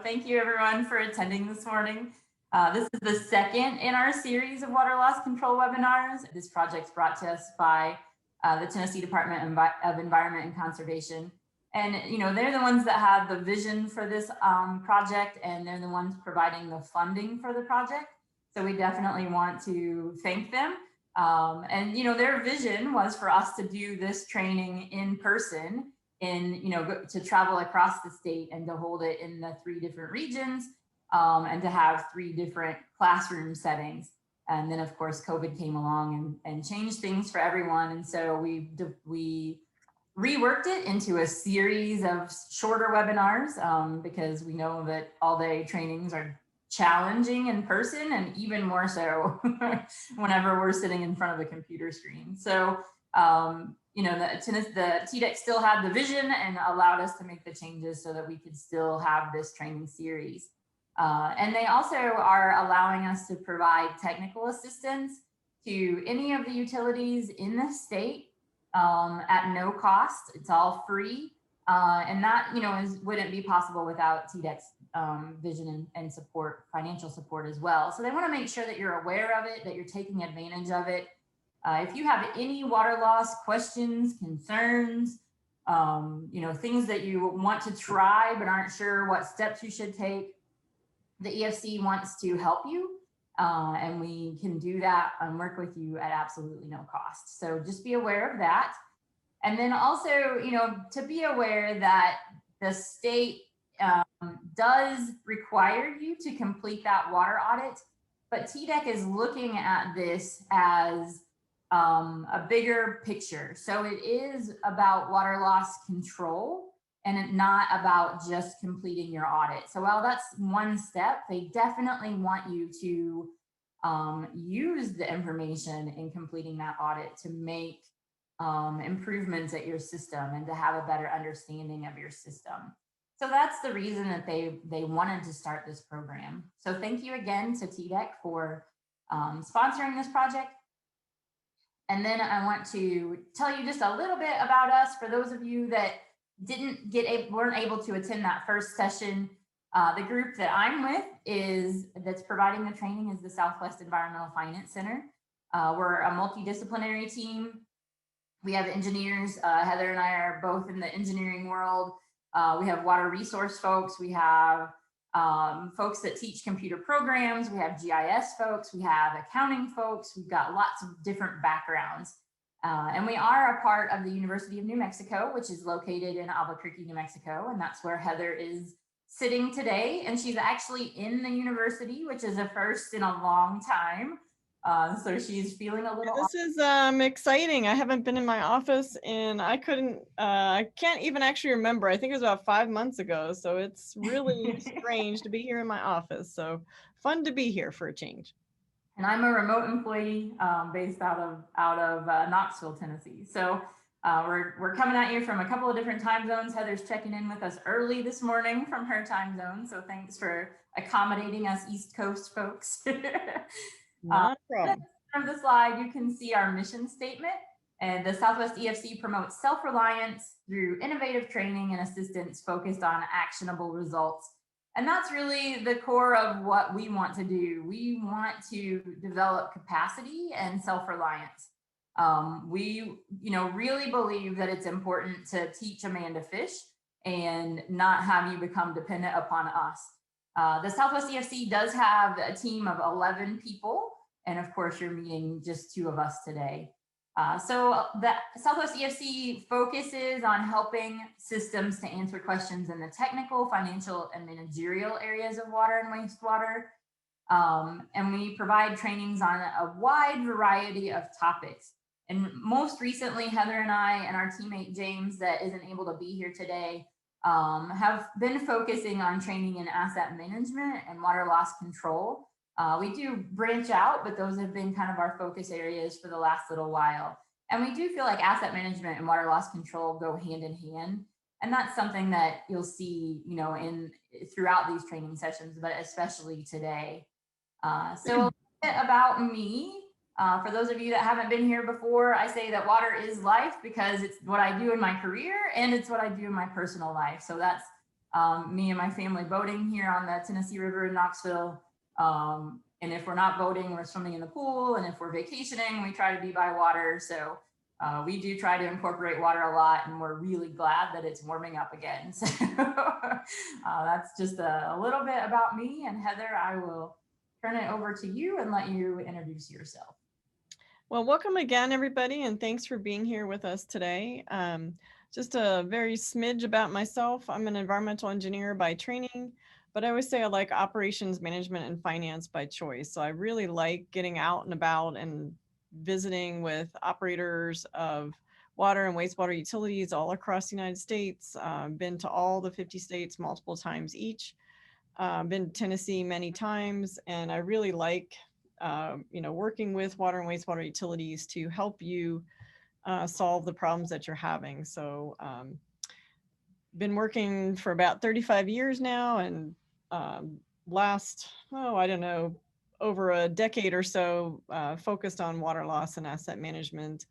Thank you everyone for attending this morning. This is the second in our series of water loss control webinars. This project's brought to us by the Tennessee Department of Environment and Conservation. And they're the ones that had the vision for this project, and they're the ones providing the funding for the project. So we definitely want to thank them. And their vision was for us to do this training in person, to travel across the state and to hold it in the 3 different regions, and to have 3 different classroom settings. And then of course, COVID came along and changed things for everyone. And so we reworked it into a series of shorter webinars, because we know that all day trainings are challenging in person, and even more so whenever we're sitting in front of a computer screen. So the TDEC still had the vision and allowed us to make the changes so that we could still have this training series. And they also are allowing us to provide technical assistance to any of the utilities in the state at no cost. It's all free. And that, wouldn't be possible without TDEC's vision and support, financial support as well. So they want to make sure that you're aware of it, that you're taking advantage of it. If you have any water loss questions, concerns, things that you want to try but aren't sure what steps you should take, the EFC wants to help you, and we can do that and work with you at absolutely no cost. So just be aware of that. And then also, to be aware that the state does require you to complete that water audit, but TDEC is looking at this as a bigger picture. So it is about water loss control and not about just completing your audit. So while that's one step, they definitely want you to use the information in completing that audit to make improvements at your system and to have a better understanding of your system. So that's the reason that they wanted to start this program. So thank you again to TDEC for sponsoring this project. And then I want to tell you just a little bit about us for those of you that weren't able to attend that first session. The group that I'm with that's providing the training is the Southwest Environmental Finance Center. We're a multidisciplinary team. We have engineers. Heather and I are both in the engineering world. We have water resource folks. We have folks that teach computer programs. We have GIS folks. We have accounting folks. We've got lots of different backgrounds. And we are a part of the University of New Mexico, which is located in Albuquerque, New Mexico. And that's where Heather is sitting today. And she's actually in the university, which is a first in a long time. So she's feeling a little. This is exciting. I haven't been in my office and I can't even actually remember. I think it was about 5 months ago. So it's really strange to be here in my office. So fun to be here for a change. And I'm a remote employee based out of Knoxville, Tennessee. So we're coming at you from a couple of different time zones. Heather's checking in with us early this morning from her time zone. So thanks for accommodating us East Coast folks. Not a problem. From the slide, you can see our mission statement. And the Southwest EFC promotes self-reliance through innovative training and assistance focused on actionable results. And that's really the core of what we want to do. We want to develop capacity and self-reliance. We, really believe that it's important to teach a man to fish and not have you become dependent upon us. The Southwest EFC does have a team of 11 people. And of course, you're meeting just 2 of us today. So the Southwest EFC focuses on helping systems to answer questions in the technical, financial, and managerial areas of water and wastewater. And we provide trainings on a wide variety of topics. And most recently, Heather and I and our teammate James, that isn't able to be here today, have been focusing on training in asset management and water loss control. We do branch out, but those have been kind of our focus areas for the last little while. And we do feel like asset management and water loss control go hand in hand. And that's something that you'll see, throughout these training sessions, but especially today. So a bit about me. For those of you that haven't been here before, I say that water is life because it's what I do in my career and it's what I do in my personal life. So that's Me and my family boating here on the Tennessee River in Knoxville. And if we're not boating, we're swimming in the pool. And if we're vacationing, we try to be by water. So we do try to incorporate water a lot, and we're really glad that it's warming up again. So that's just a little bit about me. And Heather, I will turn it over to you and let you introduce yourself. Well, welcome again, everybody, and thanks for being here with us today. Just a very smidge about myself. I'm an environmental engineer by training, but I always say I like operations management and finance by choice. So I really like getting out and about and visiting with operators of water and wastewater utilities all across the United States. Been to all the 50 states multiple times each. Been to Tennessee many times, and I really like working with water and wastewater utilities to help you solve the problems that you're having. So been working for about 35 years now, and I don't know, over a decade or so focused on water loss and asset management,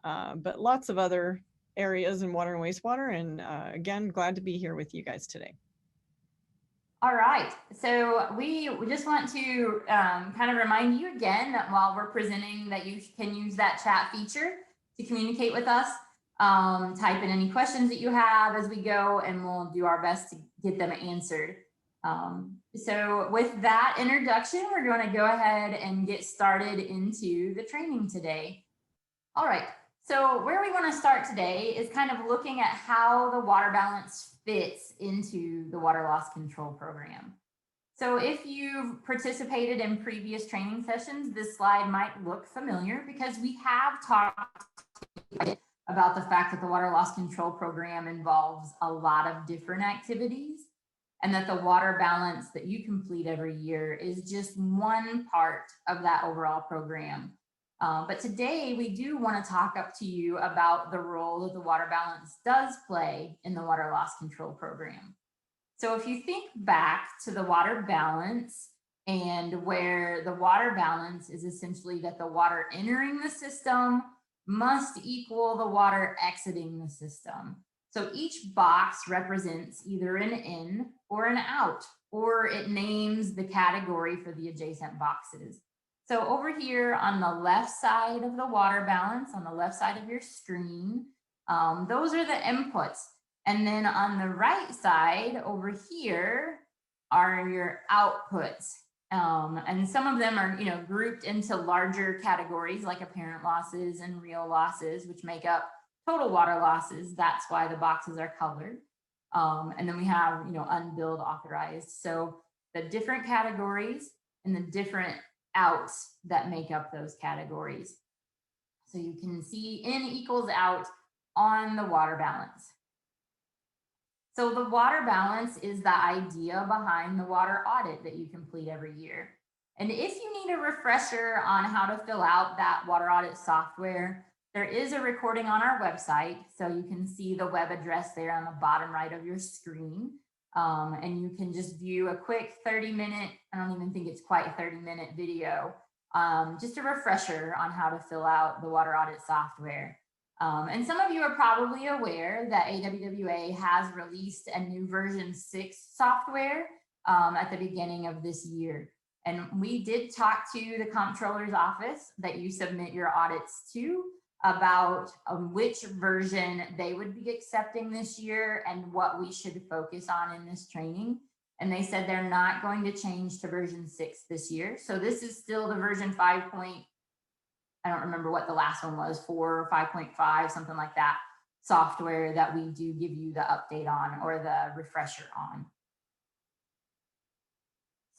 but lots of other areas in water and wastewater. And again, glad to be here with you guys today. All right, so we just want to kind of remind you again that while we're presenting, that you can use that chat feature to communicate with us. Type in any questions that you have as we go, and we'll do our best to get them answered. So with that introduction, we're going to go ahead and get started into the training today. All right, so where we want to start today is kind of looking at how the water balance fits into the water loss control program. So if you've participated in previous training sessions, this slide might look familiar because we have talked about the fact that the water loss control program involves a lot of different activities, and that the water balance that you complete every year is just one part of that overall program. But today we do want to talk up to you about the role that the water balance does play in the water loss control program. So if you think back to the water balance, and where the water balance is essentially that the water entering the system must equal the water exiting the system. So each box represents either an in or an out, or it names the category for the adjacent boxes. So over here on the left side of the water balance, on the left side of your screen, those are the inputs. And then on the right side over here are your outputs. And some of them are, grouped into larger categories like apparent losses and real losses, which make up total water losses. That's why the boxes are colored. And then we have, unbilled, authorized. So the different categories and the different outs that make up those categories. So you can see in equals out on the water balance. So the water balance is the idea behind the water audit that you complete every year. And if you need a refresher on how to fill out that water audit software, there is a recording on our website. So you can see the web address there on the bottom right of your screen. And you can just view a quick 30-minute, I don't even think it's quite a 30-minute video, just a refresher on how to fill out the water audit software. And some of you are probably aware that AWWA has released a new version 6 software at the beginning of this year. And we did talk to the comptroller's office that you submit your audits to about which version they would be accepting this year and what we should focus on in this training. And they said they're not going to change to version 6 this year. So this is still the version 5. I don't remember what the last one was, 4 or 5.5, something like that, software that we do give you the update on or the refresher on.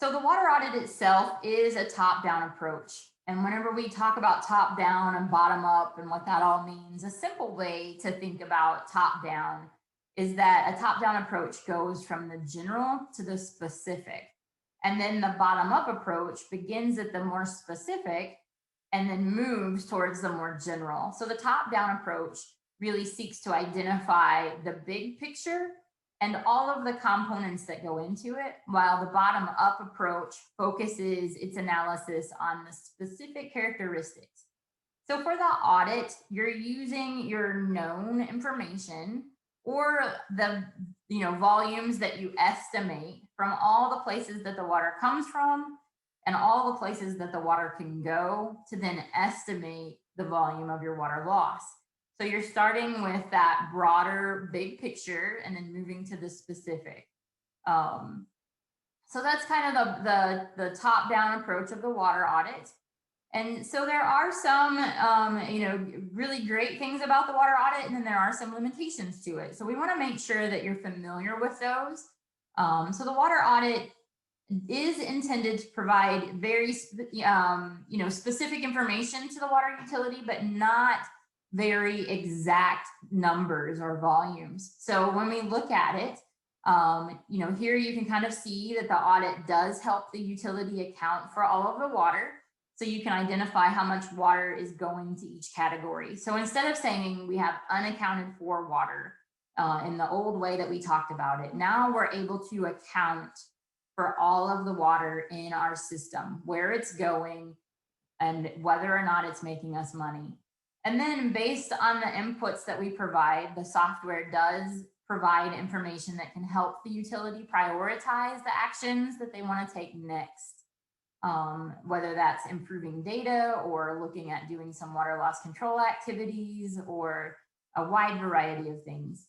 So the water audit itself is a top-down approach. And whenever we talk about top-down and bottom-up and what that all means, a simple way to think about top-down is that a top-down approach goes from the general to the specific. And then the bottom-up approach begins at the more specific and then moves towards the more general. So the top-down approach really seeks to identify the big picture and all of the components that go into it, while the bottom-up approach focuses its analysis on the specific characteristics. So for the audit, you're using your known information or the volumes that you estimate from all the places that the water comes from and all the places that the water can go to then estimate the volume of your water loss. So you're starting with that broader big picture and then moving to the specific. So that's kind of the top down approach of the water audit. And so there are some, really great things about the water audit, and then there are some limitations to it. So we want to make sure that you're familiar with those. So the water audit is intended to provide very, specific information to the water utility, but not very exact numbers or volumes. So when we look at it, here you can kind of see that the audit does help the utility account for all of the water. So you can identify how much water is going to each category. So instead of saying we have unaccounted for water in the old way that we talked about it, now we're able to account for all of the water in our system, where it's going and whether or not it's making us money. And then based on the inputs that we provide, the software does provide information that can help the utility prioritize the actions that they want to take next. Whether that's improving data or looking at doing some water loss control activities or a wide variety of things.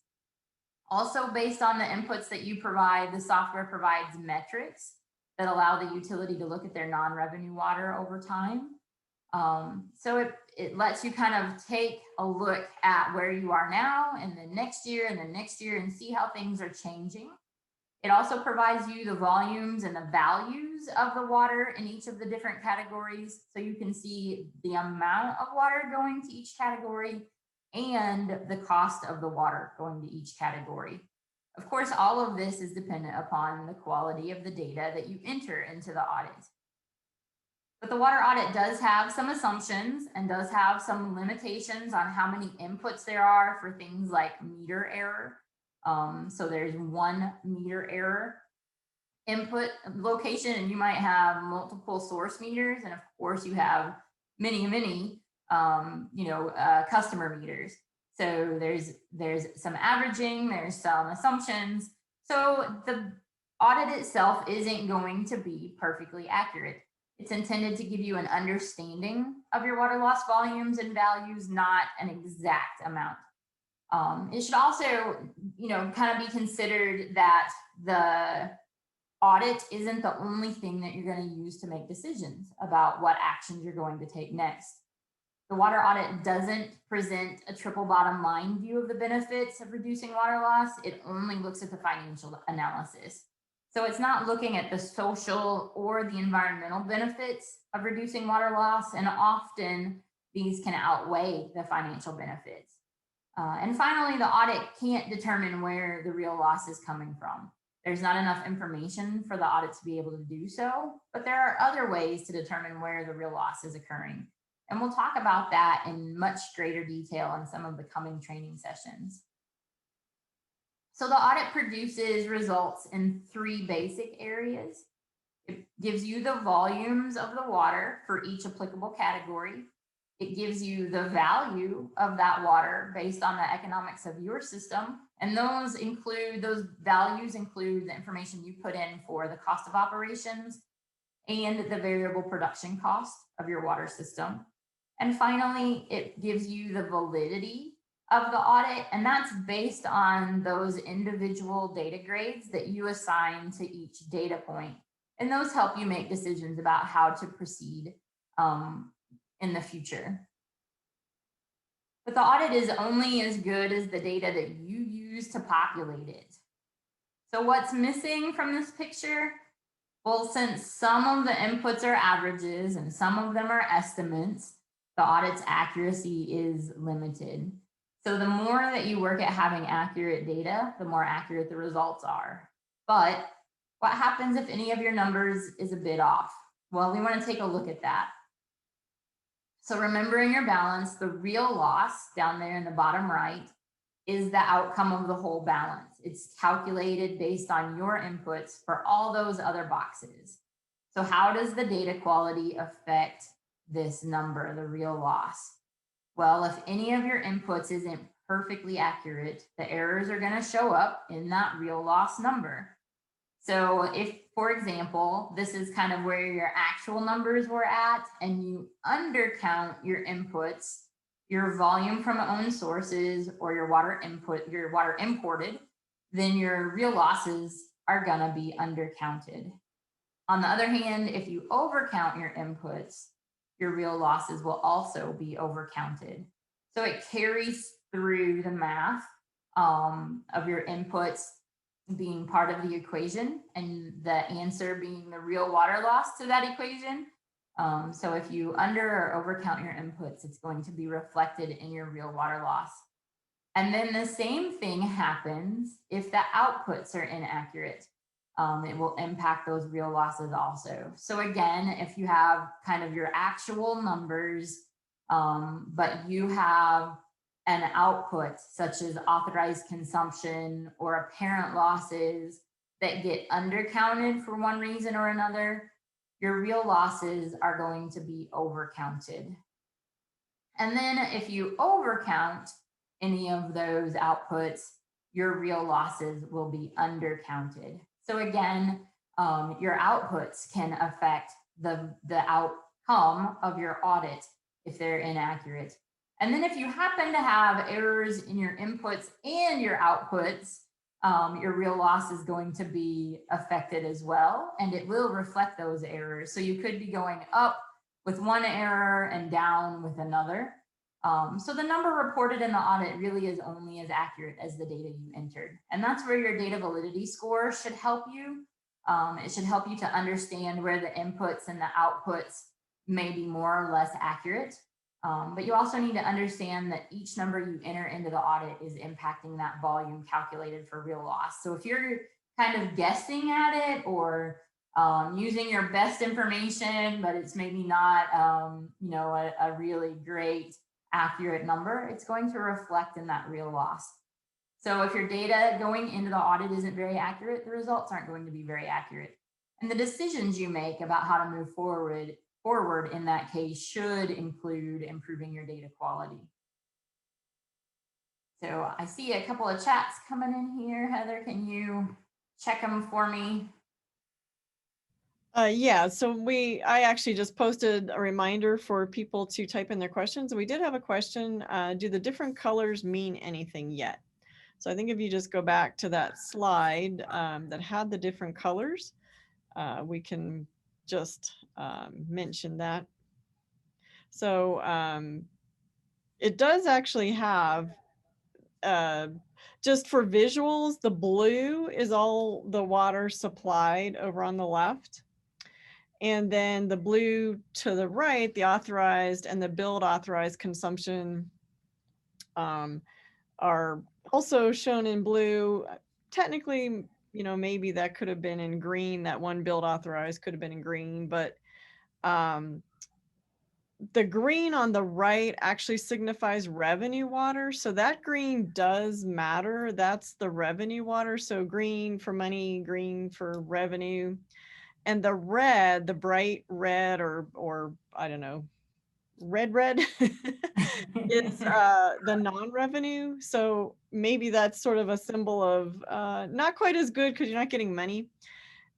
Also, based on the inputs that you provide, the software provides metrics that allow the utility to look at their non-revenue water over time. So it lets you kind of take a look at where you are now and the next year and the next year and see how things are changing. It also provides you the volumes and the values of the water in each of the different categories. So you can see the amount of water going to each category and the cost of the water going to each category. Of course, all of this is dependent upon the quality of the data that you enter into the audit. But the water audit does have some assumptions and does have some limitations on how many inputs there are for things like meter error. So there's 1 meter error input location, and you might have multiple source meters. And of course you have many, customer meters. So there's some averaging, there's some assumptions. So the audit itself isn't going to be perfectly accurate. It's intended to give you an understanding of your water loss volumes and values, not an exact amount. It should also, kind of be considered that the audit isn't the only thing that you're going to use to make decisions about what actions you're going to take next. The water audit doesn't present a triple bottom line view of the benefits of reducing water loss. It only looks at the financial analysis. So it's not looking at the social or the environmental benefits of reducing water loss, and often these can outweigh the financial benefits. And finally, the audit can't determine where the real loss is coming from. There's not enough information for the audit to be able to do so, but there are other ways to determine where the real loss is occurring. And we'll talk about that in much greater detail in some of the coming training sessions. So the audit produces results in 3 basic areas. It gives you the volumes of the water for each applicable category. It gives you the value of that water based on the economics of your system. And those values include the information you put in for the cost of operations and the variable production cost of your water system. And finally, it gives you the validity of the audit, and that's based on those individual data grades that you assign to each data point. And those help you make decisions about how to proceed in the future. But the audit is only as good as the data that you use to populate it. So what's missing from this picture? Well, since some of the inputs are averages and some of them are estimates, the audit's accuracy is limited. So the more that you work at having accurate data, the more accurate the results are. But what happens if any of your numbers is a bit off? Well, we want to take a look at that. So remembering your balance, the real loss down there in the bottom right is the outcome of the whole balance. It's calculated based on your inputs for all those other boxes. So how does the data quality affect this number, the real loss? Well, if any of your inputs isn't perfectly accurate, the errors are going to show up in that real loss number. So if, for example, this is kind of where your actual numbers were at and you undercount your inputs, your volume from owned sources or your water input, your water imported, then your real losses are gonna be undercounted. On the other hand, if you overcount your inputs, your real losses will also be overcounted. So it carries through the math of your inputs being part of the equation and the answer being the real water loss to that equation. So if you under or overcount your inputs, it's going to be reflected in your real water loss. And then the same thing happens if the outputs are inaccurate. It will impact those real losses also. So again, if you have kind of your actual numbers, but you have an output such as authorized consumption or apparent losses that get undercounted for one reason or another, your real losses are going to be overcounted. And then if you overcount any of those outputs, your real losses will be undercounted. So again, your outputs can affect the outcome of your audit if they're inaccurate. And then if you happen to have errors in your inputs and your outputs, your real loss is going to be affected as well, and it will reflect those errors. So you could be going up with one error and down with another. So the number reported in the audit really is only as accurate as the data you entered. And that's where your data validity score should help you. It should help you to understand where the inputs and the outputs may be more or less accurate. But you also need to understand that each number you enter into the audit is impacting that volume calculated for real loss. So if you're kind of guessing at it or using your best information, but it's maybe not, a really great accurate number, it's going to reflect in that real loss. So if your data going into the audit isn't very accurate, the results aren't going to be very accurate. And the decisions you make about how to move forward in that case should include improving your data quality. So I see a couple of chats coming in here. Heather, can you check them for me? Yeah, so I actually just posted a reminder for people to type in their questions. We did have a question, do the different colors mean anything yet? So I think if you just go back to that slide that had the different colors, we can just mention that. So it does actually have, just for visuals, the blue is all the water supplied over on the left. And then the blue to the right, the authorized and the billed authorized consumption are also shown in blue. Technically, maybe that could have been in green. That one billed authorized could have been in green, but the green on the right actually signifies revenue water. So that green does matter. That's the revenue water. So green for money, green for revenue. And the red, the bright red or I don't know, red is the non-revenue. So maybe that's sort of a symbol of not quite as good because you're not getting money.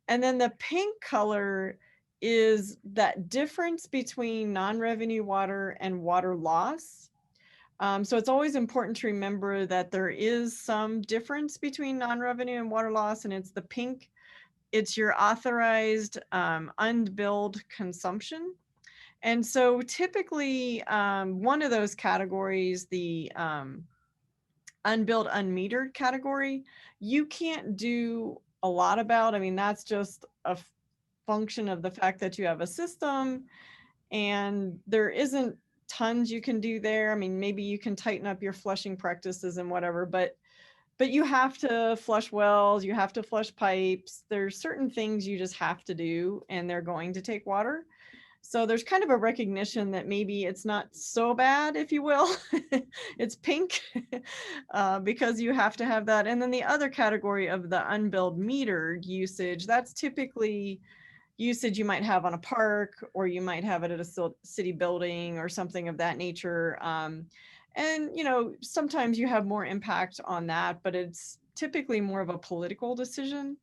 And then the pink color is that difference between non-revenue water and water loss. So it's always important to remember that there is some difference between non-revenue and water loss, and it's the pink. It's your authorized unbilled consumption. And so typically one of those categories, the unbilled unmetered category, you can't do a lot about. I mean, that's just a function of the fact that you have a system and there isn't tons you can do there. I mean, maybe you can tighten up your flushing practices and whatever, but you have to flush wells, you have to flush pipes. There's certain things you just have to do, and they're going to take water. So there's kind of a recognition that maybe it's not so bad, if you will. It's pink because you have to have that. And then the other category of the unbilled metered usage, that's typically usage you might have on a park, or you might have it at a city building or something of that nature. And, sometimes you have more impact on that, but it's typically more of a political decision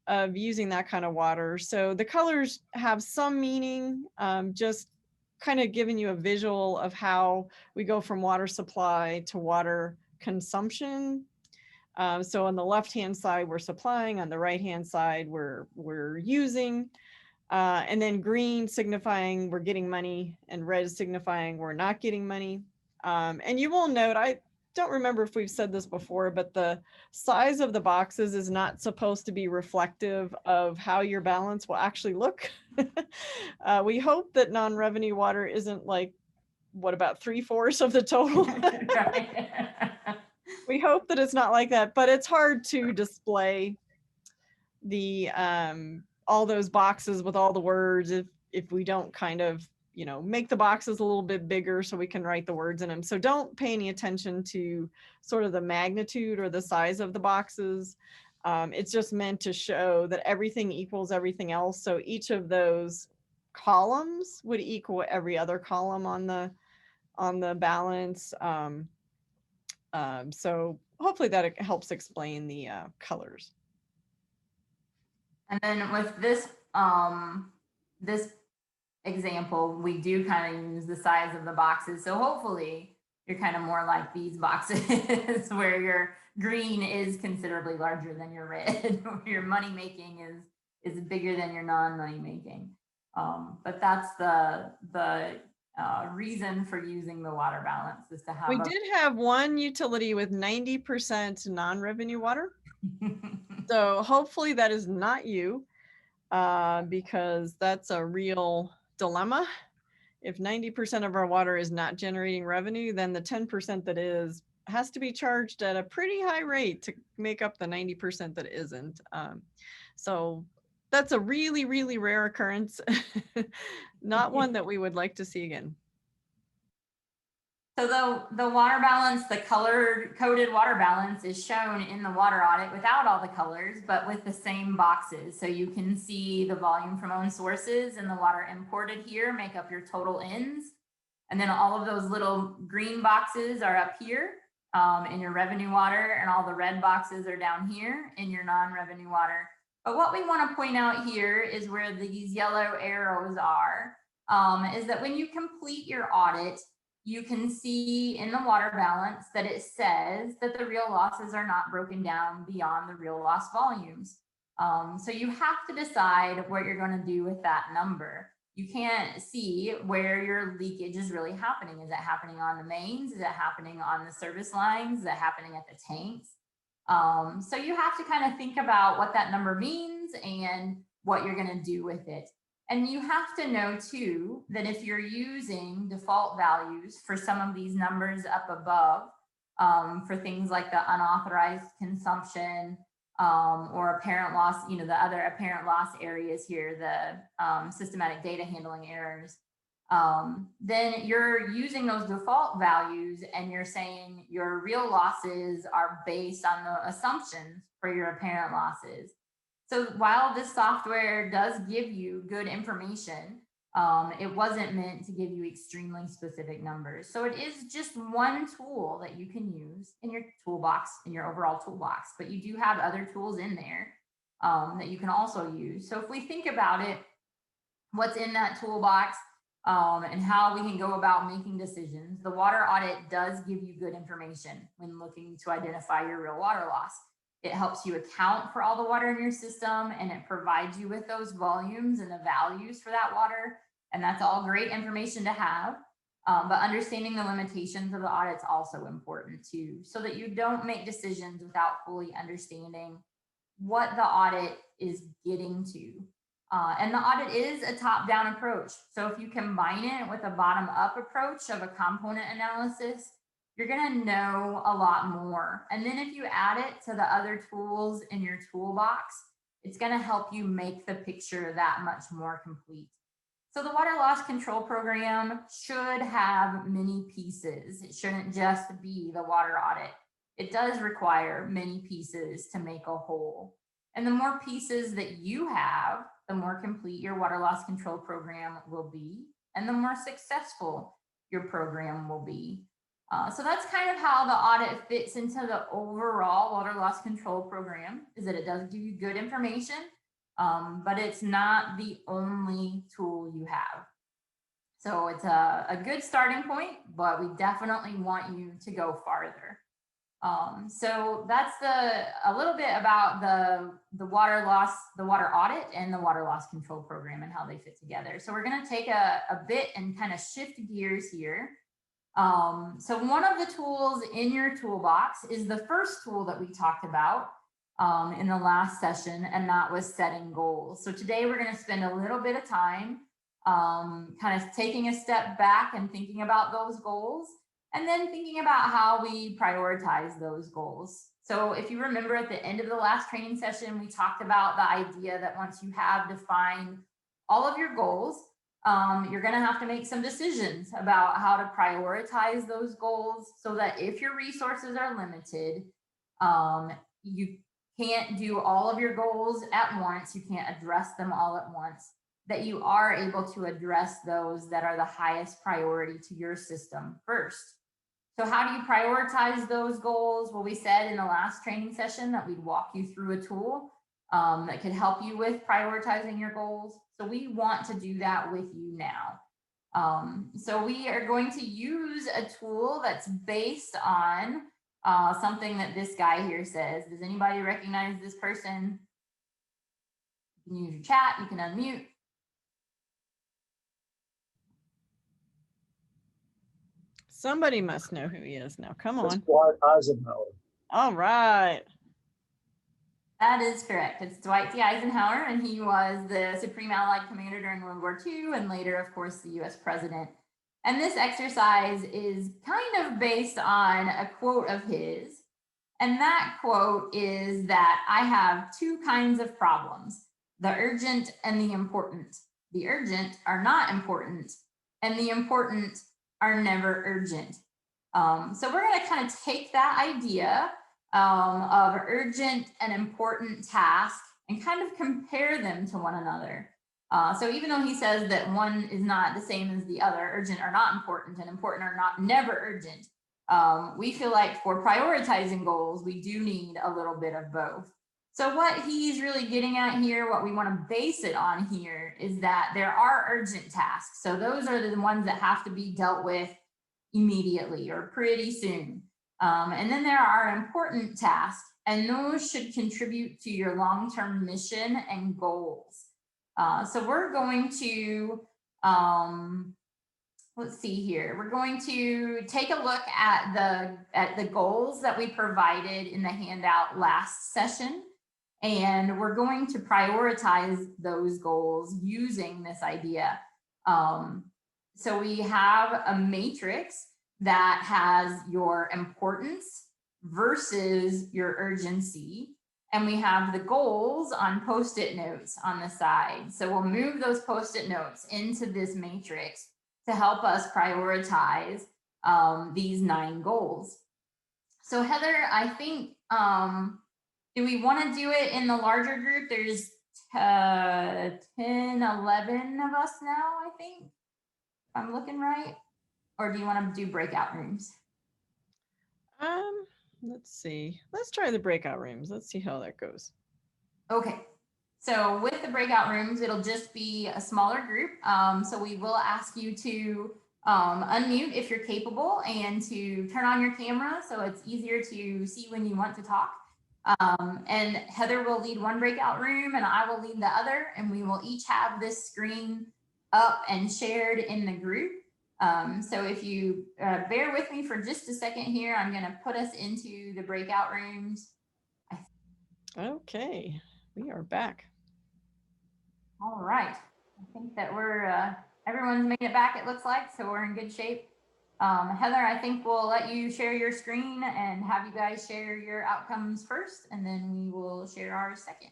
of using that kind of water. So the colors have some meaning, just kind of giving you a visual of how we go from water supply to water consumption. So on the left-hand side, we're supplying. On the right-hand side, we're using. And then green signifying we're getting money, and red signifying we're not getting money. And you will note, I don't remember if we've said this before, but the size of the boxes is not supposed to be reflective of how your balance will actually look. We hope that non-revenue water isn't like, what about 3/4 of the total? We hope that it's not like that, but it's hard to display the all those boxes with all the words if we don't kind of make the boxes a little bit bigger so we can write the words in them. So don't pay any attention to sort of the magnitude or the size of the boxes. It's just meant to show that everything equals everything else. So each of those columns would equal every other column on the balance. So hopefully that helps explain the colors. And then with this example, we do kind of use the size of the boxes. So hopefully you're kind of more like these boxes where your green is considerably larger than your red. Your money making is bigger than your non-money making. But that's the reason for using the water balance, is to have. We did have one utility with 90% non-revenue water. So hopefully that is not you, because that's a real dilemma. If 90% of our water is not generating revenue, then the 10% that is has to be charged at a pretty high rate to make up the 90% that isn't. So that's a really, really rare occurrence. Not one that we would like to see again. So the water balance, the color coded water balance, is shown in the water audit without all the colors, but with the same boxes. So you can see the volume from own sources and the water imported here make up your total ins. And then all of those little green boxes are up here in your revenue water, and all the red boxes are down here in your non-revenue water. But what we want to point out here is where these yellow arrows are, is that when you complete your audit, you can see in the water balance that it says that the real losses are not broken down beyond the real loss volumes. So you have to decide what you're going to do with that number. You can't see where your leakage is really happening. Is it happening on the mains? Is it happening on the service lines? Is it happening at the tanks? So you have to kind of think about what that number means and what you're going to do with it. And you have to know too that if you're using default values for some of these numbers up above, for things like the unauthorized consumption, or apparent loss, the other apparent loss areas here, the systematic data handling errors, then you're using those default values and you're saying your real losses are based on the assumptions for your apparent losses. So while this software does give you good information, it wasn't meant to give you extremely specific numbers. So it is just one tool that you can use in your toolbox, in your overall toolbox, but you do have other tools in there that you can also use. So if we think about it, what's in that toolbox, and how we can go about making decisions, the water audit does give you good information when looking to identify your real water loss. It helps you account for all the water in your system, and it provides you with those volumes and the values for that water. And that's all great information to have. But understanding the limitations of the audit is also important too, so that you don't make decisions without fully understanding what the audit is getting to. And the audit is a top-down approach. So if you combine it with a bottom-up approach of a component analysis, you're going to know a lot more. And then if you add it to the other tools in your toolbox, it's going to help you make the picture that much more complete. So the water loss control program should have many pieces. It shouldn't just be the water audit. It does require many pieces to make a whole. And the more pieces that you have, the more complete your water loss control program will be, and the more successful your program will be. So that's kind of how the audit fits into the overall water loss control program, is that it does give you good information, but it's not the only tool you have. So it's a good starting point, but we definitely want you to go farther. So that's a little bit about the water loss, the water audit and the water loss control program and how they fit together. So we're going to take a bit and kind of shift gears here. So one of the tools in your toolbox is the first tool that we talked about in the last session, and that was setting goals. So today we're going to spend a little bit of time kind of taking a step back and thinking about those goals, and then thinking about how we prioritize those goals. So if you remember at the end of the last training session, we talked about the idea that once you have defined all of your goals, you're going to have to make some decisions about how to prioritize those goals so that if your resources are limited, you can't do all of your goals at once, you can't address them all at once, that you are able to address those that are the highest priority to your system first. So how do you prioritize those goals? Well, we said in the last training session that we'd walk you through a tool that could help you with prioritizing your goals. So we want to do that with you now. So we are going to use a tool that's based on something that this guy here says. Does anybody recognize this person? You can use your chat, you can unmute. Somebody must know who he is now. Come on. It's Dwight Eisenhower. All right. That is correct. It's Dwight D. Eisenhower, and he was the Supreme Allied Commander during World War II, and later, of course, the US President. And this exercise is kind of based on a quote of his. And that quote is that I have two kinds of problems, the urgent and the important. The urgent are not important, and the important are never urgent. So we're going to kind of take that idea of urgent and important tasks and kind of compare them to one another. So even though he says that one is not the same as the other, urgent are not important and important are not never urgent, we feel like for prioritizing goals, we do need a little bit of both. So what he's really getting at here, what we want to base it on here, is that there are urgent tasks. So those are the ones that have to be dealt with immediately or pretty soon. And then there are important tasks, and those should contribute to your long-term mission and goals. So we're going to, let's see here. We're going to take a look at the goals that we provided in the handout last session. And we're going to prioritize those goals using this idea. So we have a matrix that has your importance versus your urgency. And we have the goals on Post-it notes on the side. So we'll move those Post-it notes into this matrix to help us prioritize these 9 goals. So Heather, I think, do we want to do it in the larger group? There's 10, 11 of us now, I think, if I'm looking right. Or do you want to do breakout rooms? Let's see. Let's try the breakout rooms. Let's see how that goes. Okay. So with the breakout rooms, it'll just be a smaller group. So we will ask you to unmute if you're capable and to turn on your camera so it's easier to see when you want to talk. And Heather will lead one breakout room and I will lead the other, and we will each have this screen up and shared in the group. So if you bear with me for just a second here, I'm going to put us into the breakout rooms. Okay, we are back. All right. I think that we're, everyone's made it back, it looks like, so we're in good shape. Heather, I think we'll let you share your screen and have you guys share your outcomes first, and then we will share ours second.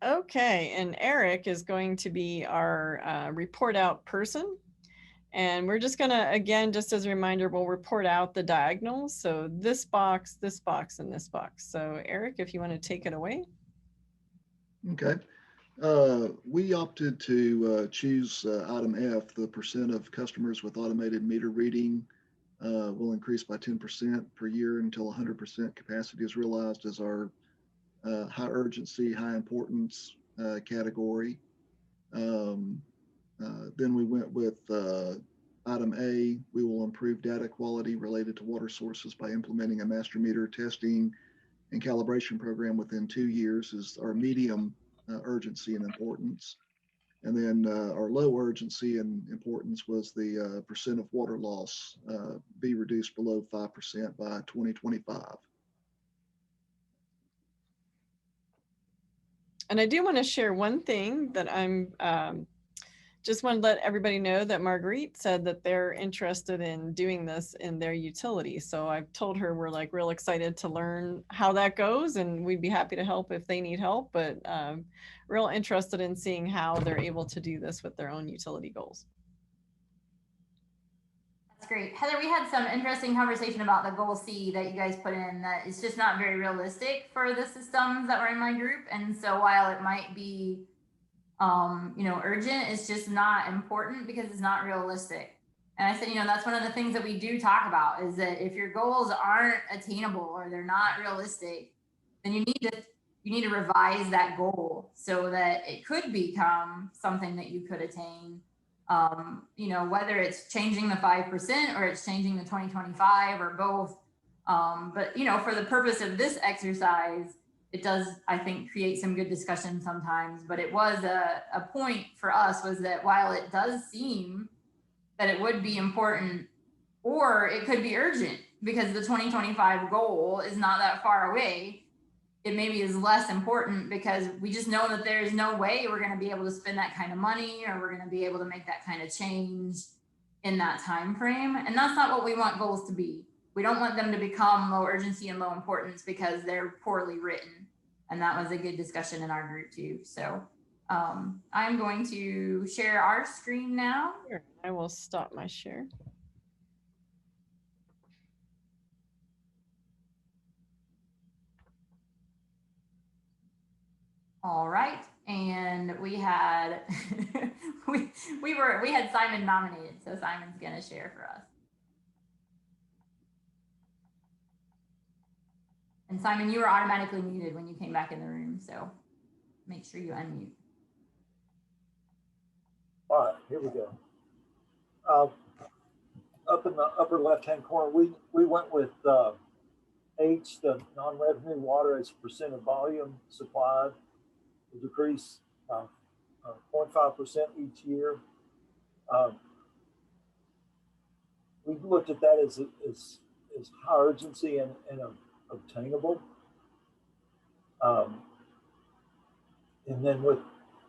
Okay, and Eric is going to be our report out person. And we're just gonna, again, just as a reminder, we'll report out the diagonals. So this box, and this box. So Eric, if you want to take it away. Okay. We opted to choose item F, the percent of customers with automated meter reading will increase by 10% per year until 100% capacity is realized as our high urgency, high importance category. Then we went with item A. We will improve data quality related to water sources by implementing a master meter testing and calibration program within 2 years is our medium urgency and importance. And then our low urgency and importance was the percent of water loss be reduced below 5% by 2025. And I do want to share one thing that I'm just want to let everybody know that Marguerite said that they're interested in doing this in their utility. So I've told her we're like real excited to learn how that goes, and we'd be happy to help if they need help, but real interested in seeing how they're able to do this with their own utility goals. That's great. Heather, we had some interesting conversation about the goal C that you guys put in, that it's just not very realistic for the systems that were in my group. And so while it might be urgent, it's just not important because it's not realistic. And I said, that's one of the things that we do talk about, is that if your goals aren't attainable or they're not realistic, then you need to revise that goal so that it could become something that you could attain. Whether it's changing the 5% or it's changing the 2025 or both. But for the purpose of this exercise, it does, I think, create some good discussion sometimes. But it was a point for us, was that while it does seem that it would be important, or it could be urgent because the 2025 goal is not that far away, it maybe is less important because we just know that there's no way we're going to be able to spend that kind of money, or we're going to be able to make that kind of change in that time frame. And that's not what we want goals to be. We don't want them to become low urgency and low importance because they're poorly written. And that was a good discussion in our group too. So I'm going to share our screen now. Sure. I will stop my share. All right, and we had we had Simon nominated, so Simon's gonna share for us. And Simon, you were automatically muted when you came back in the room, so make sure you unmute. All right, here we go. Up in the upper left-hand corner, we went with H, the non-revenue water as a percent of volume supplied will decrease 0.5% each year. We looked at that as high urgency and obtainable. And then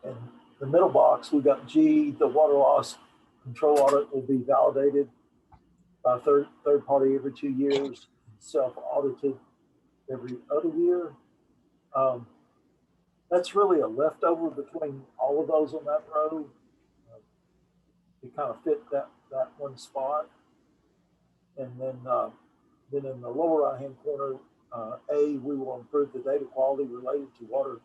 in the middle box, we got G, the water loss control audit will be validated by a third party every 2 years, self-audited every other year. That's really a leftover between all of those on that row. It kind of fit that one spot. And then in the lower right-hand corner, A, we will improve the data quality related to water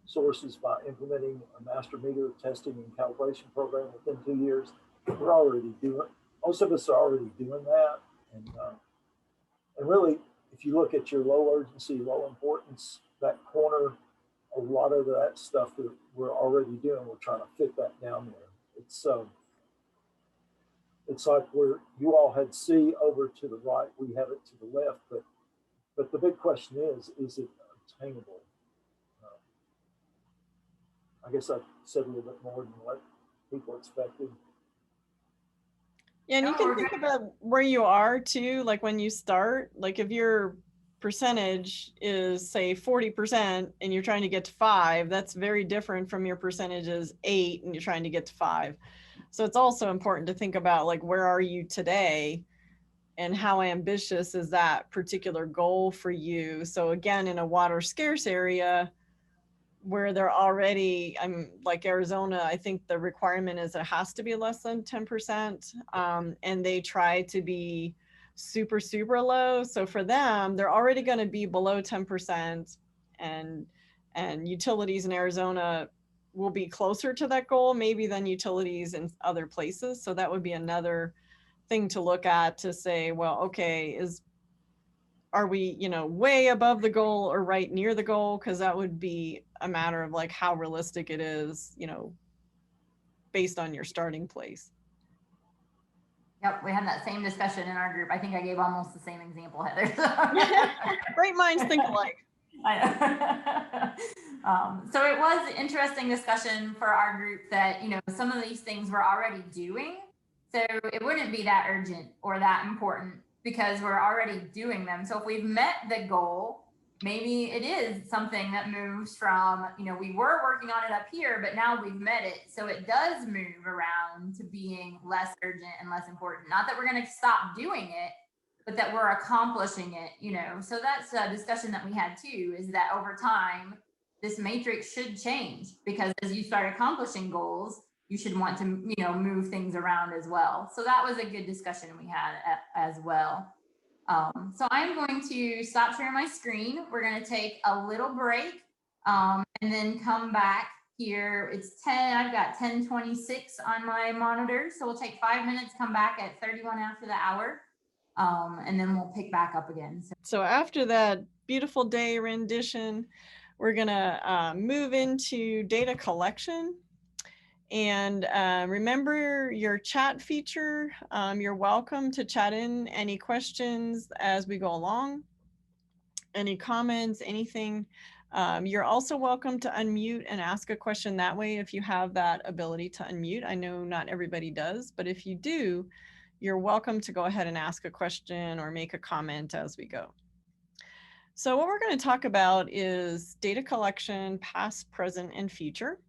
sources by implementing a master meter testing and calibration program within 2 years. We're already doing, most of us are already doing that. And really, if you look at your low urgency, low importance, that corner, a lot of that stuff that we're already doing, we're trying to fit that down there. It's like you all had C over to the right, we have it to the left, but the big question is it attainable? I guess I said a little bit more than what people expected. Yeah, and you can think about where you are too, like when you start, like if your percentage is say 40% and you're trying to get to 5, that's very different from your percentage is 8 and you're trying to get to 5. So it's also important to think about like, where are you today and how ambitious is that particular goal for you? So again, in a water scarce area where they're already, I'm like Arizona, I think the requirement is it has to be less than 10%. And they try to be super, super low. So for them, they're already going to be below 10%, and utilities in Arizona will be closer to that goal maybe than utilities in other places. So that would be another thing to look at to say, well, okay, are we, way above the goal or right near the goal? Because that would be a matter of like how realistic it is, based on your starting place. Yep, we had that same discussion in our group. I think I gave almost the same example, Heather. Great minds think alike. So it was an interesting discussion for our group that, some of these things we're already doing. So it wouldn't be that urgent or that important because we're already doing them. So if we've met the goal, maybe it is something that moves from, we were working on it up here, but now we've met it. So it does move around to being less urgent and less important. Not that we're going to stop doing it, but that we're accomplishing it, So that's a discussion that we had too, is that over time, this matrix should change because as you start accomplishing goals, you should want to, move things around as well. So that was a good discussion we had as well. So I'm going to stop sharing my screen. We're going to take a little break and then come back here. It's 10, I've got 10:26 on my monitor. So we'll take 5 minutes, come back at 31 after the hour. And then we'll pick back up again. So after that beautiful day rendition, we're gonna move into data collection. And remember your chat feature. You're welcome to chat in any questions as we go along, any comments, anything. You're also welcome to unmute and ask a question that way if you have that ability to unmute. I know not everybody does, but if you do, you're welcome to go ahead and ask a question or make a comment as we go. So what we're going to talk about is data collection, past, present, and future.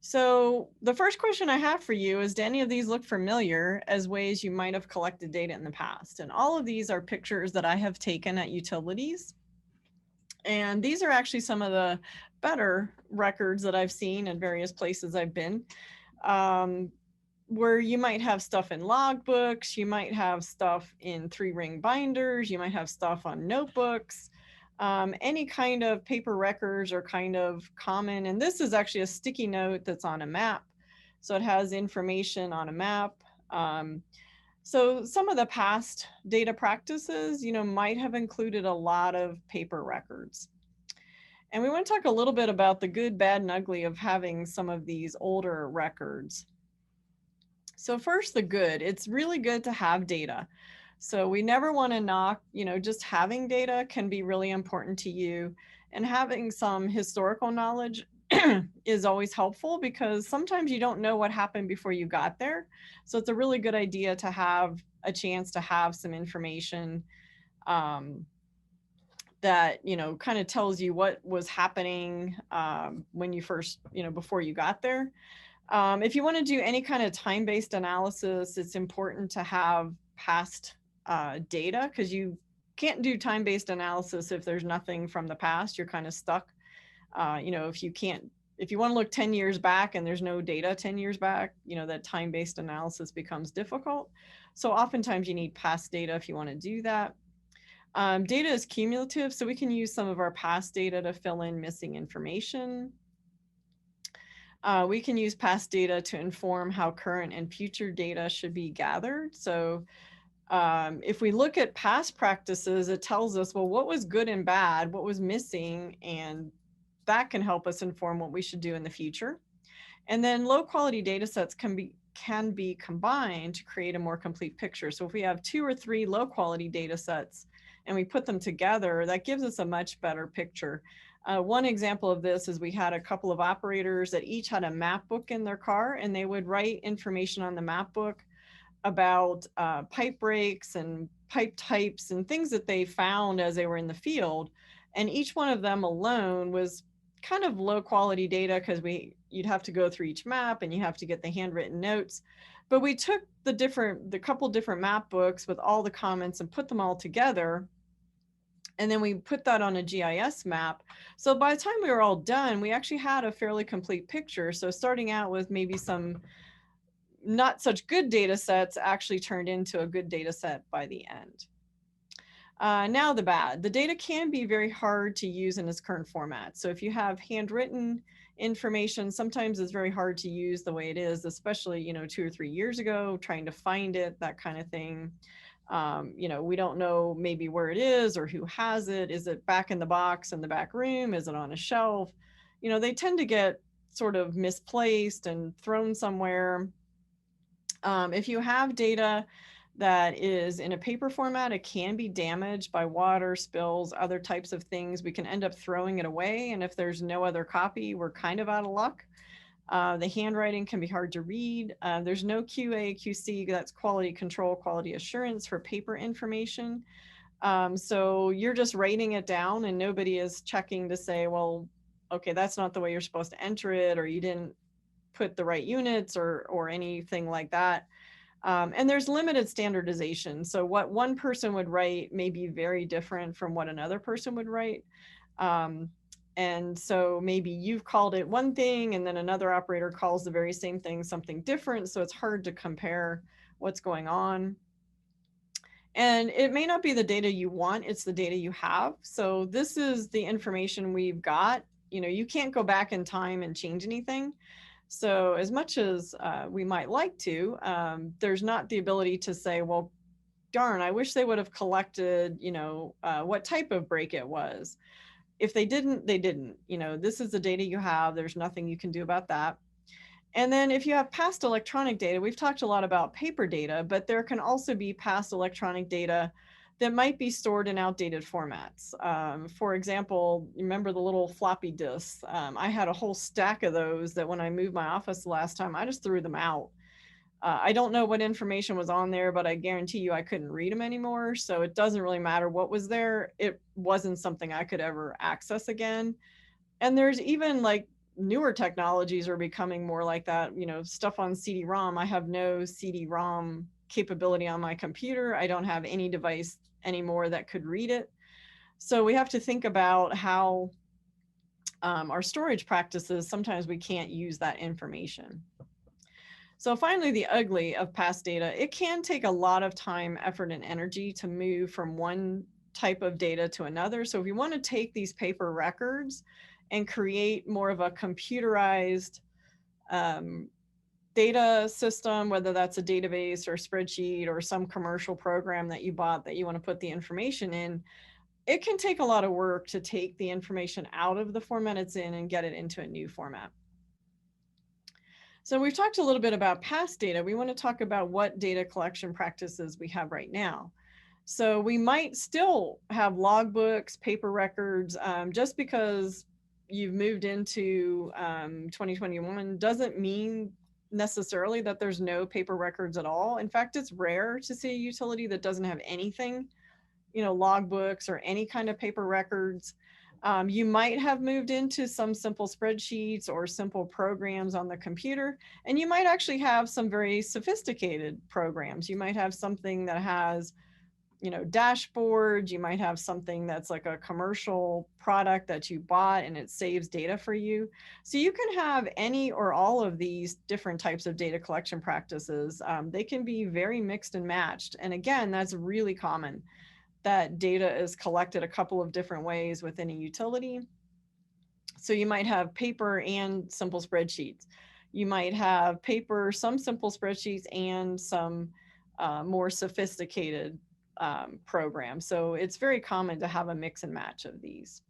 So the first question I have for you is, do any of these look familiar as ways you might have collected data in the past? And all of these are pictures that I have taken at utilities. And these are actually some of the better records that I've seen in various places I've been. Where you might have stuff in logbooks, you might have stuff in 3-ring binders, you might have stuff on notebooks, any kind of paper records are kind of common. And this is actually a sticky note that's on a map. So it has information on a map. So some of the past data practices, might have included a lot of paper records. And we want to talk a little bit about the good, bad, and ugly of having some of these older records. So first, the good. It's really good to have data. So we never want to knock, just having data can be really important to you. And having some historical knowledge is always helpful because sometimes you don't know what happened before you got there. So it's a really good idea to have a chance to have some information that, kind of tells you what was happening when you first, before you got there. If you want to do any kind of time-based analysis, it's important to have past data because you can't do time-based analysis if there's nothing from the past. You're kind of stuck. If you want to look 10 years back and there's no data 10 years back, that time-based analysis becomes difficult. So oftentimes you need past data if you want to do that. Data is cumulative, so we can use some of our past data to fill in missing information. We can use past data to inform how current and future data should be gathered. So if we look at past practices, it tells us, well, what was good and bad, what was missing, and that can help us inform what we should do in the future. And then low quality data sets can be combined to create a more complete picture. So if we have 2 or 3 low quality data sets and we put them together, that gives us a much better picture. One example of this is we had a couple of operators that each had a map book in their car, and they would write information on the map book about pipe breaks and pipe types and things that they found as they were in the field. And each one of them alone was kind of low quality data because you'd have to go through each map and you have to get the handwritten notes. But we took the couple different map books with all the comments and put them all together. And then we put that on a GIS map. So by the time we were all done, we actually had a fairly complete picture. So starting out with maybe some not such good data sets actually turned into a good data set by the end. Now the bad. The data can be very hard to use in its current format. So if you have handwritten information sometimes is very hard to use the way it is, especially, 2 or 3 years ago, trying to find it, that kind of thing. We don't know maybe where it is or who has it. Is it back in the box in the back room? Is it on a shelf? They tend to get sort of misplaced and thrown somewhere. If you have data that is in a paper format, it can be damaged by water, spills, other types of things. We can end up throwing it away. And if there's no other copy, we're kind of out of luck. The handwriting can be hard to read. There's no QA, QC, that's quality control, quality assurance for paper information. So you're just writing it down and nobody is checking to say, well, okay, that's not the way you're supposed to enter it, or you didn't put the right units or anything like that. And there's limited standardization. So what one person would write may be very different from what another person would write. And so maybe you've called it one thing and then another operator calls the very same thing something different. So it's hard to compare what's going on. And it may not be the data you want, it's the data you have. So this is the information we've got. You can't go back in time and change anything. So as much as we might like to, there's not the ability to say, well, darn, I wish they would have collected, what type of break it was. If they didn't, they didn't. This is the data you have. There's nothing you can do about that. And then if you have past electronic data, we've talked a lot about paper data, but there can also be past electronic data that might be stored in outdated formats. For example, remember the little floppy disks? I had a whole stack of those that when I moved my office the last time, I just threw them out. I don't know what information was on there, but I guarantee you I couldn't read them anymore. So it doesn't really matter what was there. It wasn't something I could ever access again. And there's even like newer technologies are becoming more like that, stuff on CD-ROM. I have no CD-ROM capability on my computer. I don't have any device anymore that could read it. So we have to think about how our storage practices, sometimes we can't use that information. So finally, the ugly of past data, it can take a lot of time, effort, and energy to move from one type of data to another. So if you want to take these paper records and create more of a computerized data system, whether that's a database or a spreadsheet or some commercial program that you bought that you want to put the information in, it can take a lot of work to take the information out of the format it's in and get it into a new format. So we've talked a little bit about past data. We want to talk about what data collection practices we have right now. So we might still have logbooks, paper records. Just because you've moved into 2021 doesn't mean necessarily that there's no paper records at all. In fact, it's rare to see a utility that doesn't have anything, logbooks or any kind of paper records. You might have moved into some simple spreadsheets or simple programs on the computer, and you might actually have some very sophisticated programs. You might have something that has, dashboards. You might have something that's like a commercial product that you bought and it saves data for you. So you can have any or all of these different types of data collection practices. They can be very mixed and matched. And again, that's really common, that data is collected a couple of different ways within a utility. So you might have paper and simple spreadsheets. You might have paper, some simple spreadsheets, and some more sophisticated programs. So it's very common to have a mix and match of these.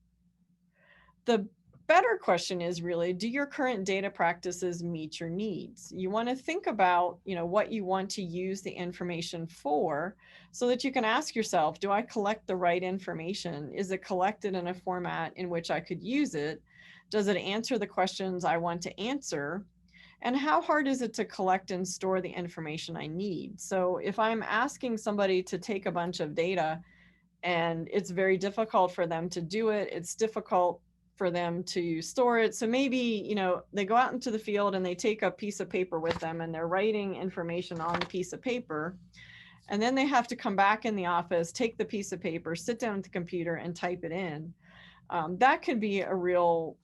The better question is really, do your current data practices meet your needs? You want to think about, what you want to use the information for, so that you can ask yourself, do I collect the right information? Is it collected in a format in which I could use it? Does it answer the questions I want to answer? And how hard is it to collect and store the information I need? So if I'm asking somebody to take a bunch of data and it's very difficult for them to do it, it's difficult for them to store it. So maybe, they go out into the field and they take a piece of paper with them and they're writing information on the piece of paper. And then they have to come back in the office, take the piece of paper, sit down at the computer and type it in. That could be a real,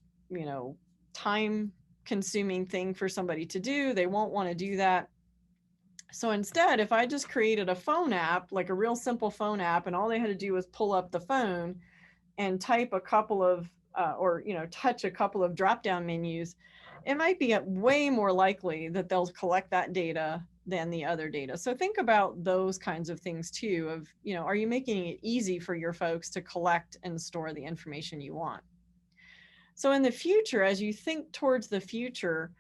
time consuming thing for somebody to do. They won't want to do that. So instead, if I just created a phone app, like a real simple phone app, and all they had to do was pull up the phone and type a couple of or touch a couple of drop-down menus, it might be way more likely that they'll collect that data than the other data. So think about those kinds of things too, of, are you making it easy for your folks to collect and store the information you want? So in the future, as you think towards the future,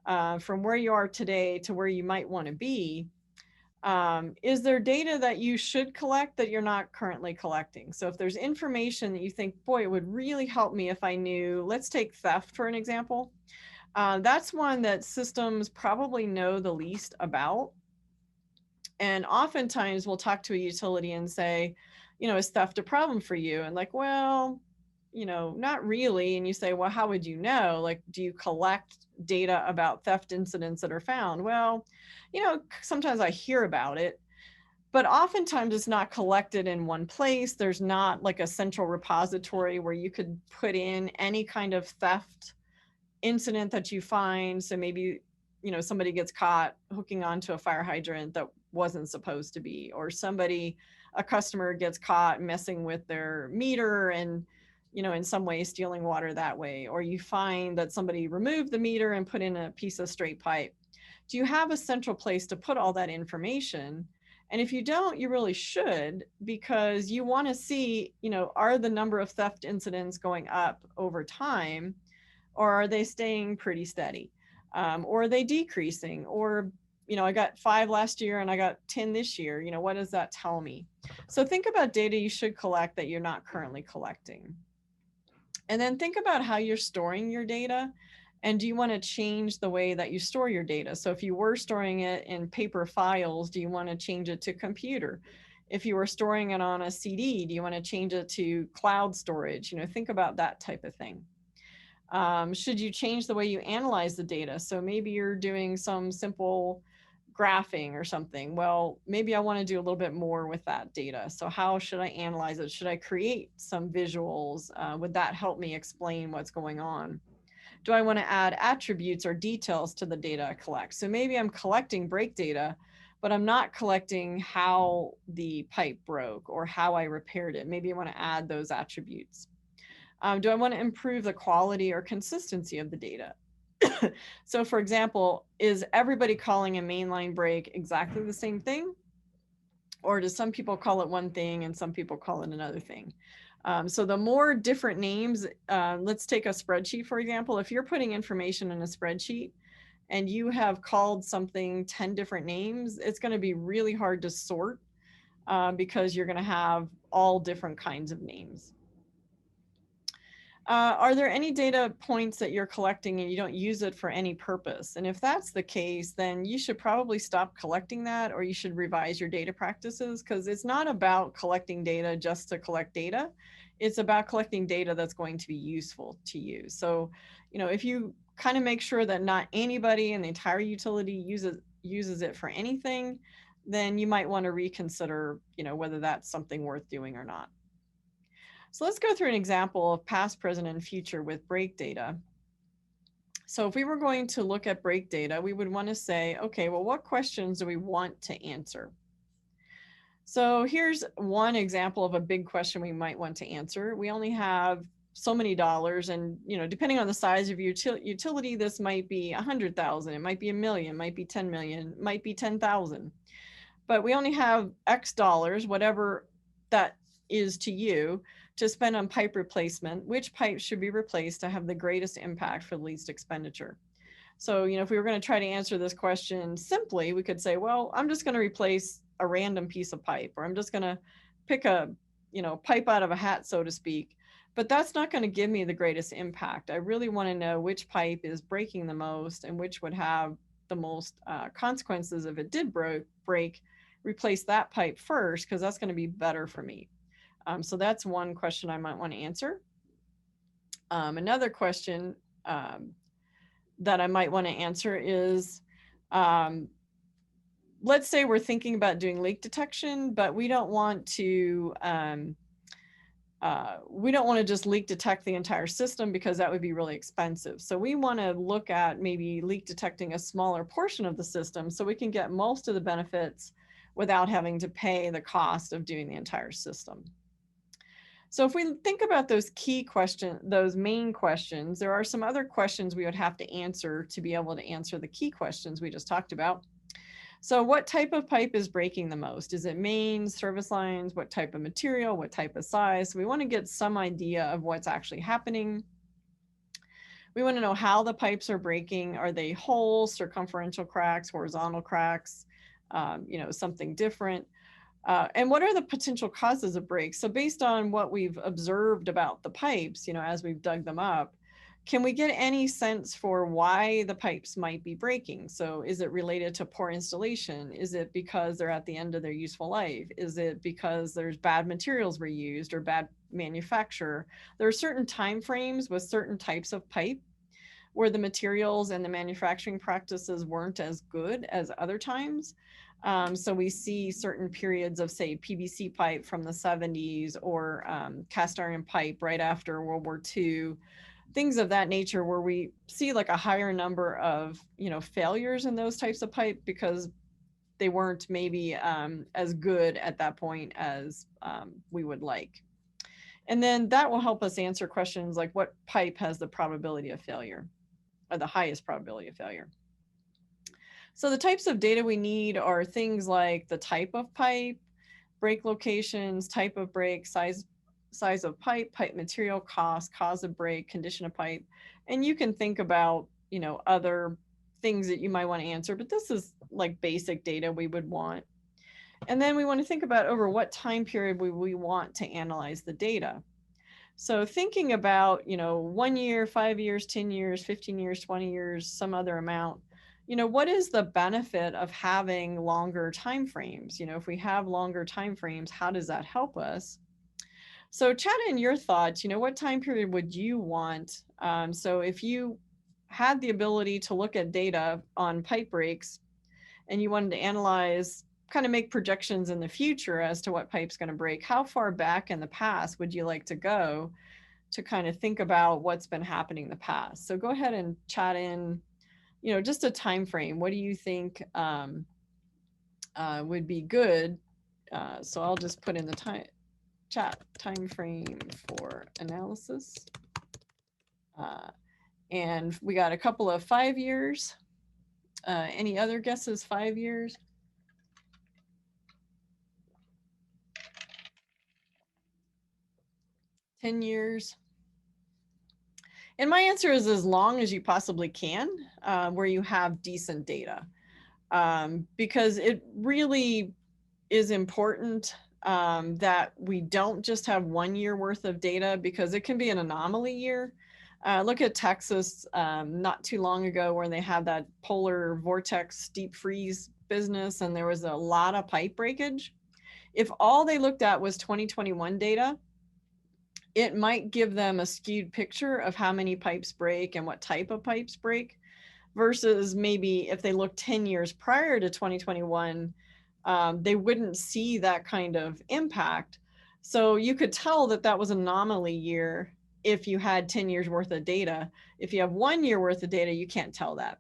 from where you are today to where you might want to be, is there data that you should collect that you're not currently collecting? So if there's information that you think, boy, it would really help me if I knew, let's take theft for an example. That's one that systems probably know the least about. And oftentimes we'll talk to a utility and say, is theft a problem for you? And like, well, not really. And you say, well, how would you know? Like, do you collect data about theft incidents that are found? Well, sometimes I hear about it, but oftentimes it's not collected in one place. There's not like a central repository where you could put in any kind of theft incident that you find. So maybe, somebody gets caught hooking onto a fire hydrant that wasn't supposed to be, or a customer gets caught messing with their meter and, in some way stealing water that way, or you find that somebody removed the meter and put in a piece of straight pipe. Do you have a central place to put all that information? And if you don't, you really should, because you want to see, are the number of theft incidents going up over time, or are they staying pretty steady? Or are they decreasing? Or, I got 5 last year and I got 10 this year. What does that tell me? So think about data you should collect that you're not currently collecting. And then think about how you're storing your data. And do you want to change the way that you store your data? So if you were storing it in paper files, do you want to change it to computer? If you were storing it on a CD, do you want to change it to cloud storage? Think about that type of thing. Should you change the way you analyze the data? So maybe you're doing some simple graphing or something. Well, maybe I want to do a little bit more with that data. So how should I analyze it? Should I create some visuals? Would that help me explain what's going on? Do I want to add attributes or details to the data I collect? So maybe I'm collecting break data, but I'm not collecting how the pipe broke or how I repaired it. Maybe I want to add those attributes. Do I want to improve the quality or consistency of the data? So for example, is everybody calling a mainline break exactly the same thing? Or do some people call it one thing and some people call it another thing? So the more different names, let's take a spreadsheet, for example. If you're putting information in a spreadsheet and you have called something 10 different names, it's going to be really hard to sort because you're going to have all different kinds of names. Are there any data points that you're collecting and you don't use it for any purpose? And if that's the case, then you should probably stop collecting that, or you should revise your data practices, because it's not about collecting data just to collect data. It's about collecting data that's going to be useful to you. So, if you kind of make sure that not anybody in the entire utility uses it for anything, then you might want to reconsider, whether that's something worth doing or not. So let's go through an example of past, present, and future with break data. So if we were going to look at break data, we would want to say, okay, well, what questions do we want to answer? So here's one example of a big question we might want to answer. We only have so many dollars, and depending on the size of your utility, this might be 100,000, it might be $1 million, might be 10 million, might be 10,000. But we only have X dollars, whatever that is to you, to spend on pipe replacement. Which pipes should be replaced to have the greatest impact for the least expenditure? So, if we were going to try to answer this question simply, we could say, well, I'm just going to replace a random piece of pipe, or I'm just going to pick a, pipe out of a hat, so to speak. But that's not going to give me the greatest impact. I really want to know which pipe is breaking the most and which would have the most consequences if it did break. Replace that pipe first, because that's going to be better for me. So that's one question I might want to answer. Another question that I might want to answer is, let's say we're thinking about doing leak detection, but we don't want to just leak detect the entire system, because that would be really expensive. So we want to look at maybe leak detecting a smaller portion of the system so we can get most of the benefits without having to pay the cost of doing the entire system. So if we think about those key questions, those main questions, there are some other questions we would have to answer to be able to answer the key questions we just talked about. So what type of pipe is breaking the most? Is it mains, service lines? What type of material? What type of size? So we want to get some idea of what's actually happening. We want to know how the pipes are breaking. Are they holes, circumferential cracks, horizontal cracks, something different? And what are the potential causes of breaks? So based on what we've observed about the pipes, as we've dug them up, can we get any sense for why the pipes might be breaking? So is it related to poor installation? Is it because they're at the end of their useful life? Is it because there's bad materials were used or bad manufacture? There are certain time frames with certain types of pipe where the materials and the manufacturing practices weren't as good as other times. So we see certain periods of, say, PVC pipe from the 70s or cast iron pipe right after World War II, things of that nature, where we see like a higher number of, failures in those types of pipe because they weren't maybe as good at that point as we would like. And then that will help us answer questions like what pipe has the probability of failure, or the highest probability of failure. So the types of data we need are things like the type of pipe, break locations, type of break, size of pipe, pipe material, cost, cause of break, condition of pipe. And you can think about, other things that you might want to answer, but this is like basic data we would want. And then we want to think about over what time period we want to analyze the data. So thinking about, 1 year, 5 years, 10 years, 15 years, 20 years, some other amount, what is the benefit of having longer time frames? If we have longer time frames, how does that help us? So chat in your thoughts, what time period would you want? So if you had the ability to look at data on pipe breaks and you wanted to analyze, kind of make projections in the future as to what pipe's going to break, how far back in the past would you like to go to kind of think about what's been happening in the past? So go ahead and chat in, just a time frame. What do you think would be good? So I'll just put in the chat time frame for analysis. And we got a couple of 5 years. Any other guesses? 5 years? $10 years? And my answer is as long as you possibly can, where you have decent data, because it really is important that we don't just have 1 year worth of data, because it can be an anomaly year. Look at Texas not too long ago, where they had that polar vortex deep freeze business, and there was a lot of pipe breakage. If all they looked at was 2021 data, it might give them a skewed picture of how many pipes break and what type of pipes break, versus maybe if they look 10 years prior to 2021, they wouldn't see that kind of impact. So you could tell that that was an anomaly year if you had 10 years worth of data. If you have 1 year worth of data, you can't tell that.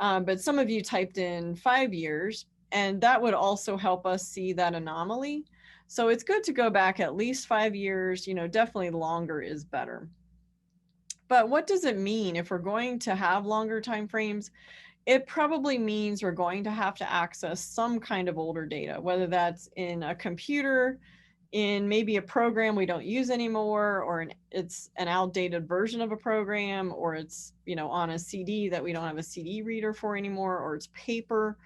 But some of you typed in 5 years, and that would also help us see that anomaly. So it's good to go back at least 5 years, definitely longer is better. But what does it mean if we're going to have longer time frames? It probably means we're going to have to access some kind of older data, whether that's in a computer, in maybe a program we don't use anymore, or it's an outdated version of a program, or it's, on a CD that we don't have a CD reader for anymore, or it's paper.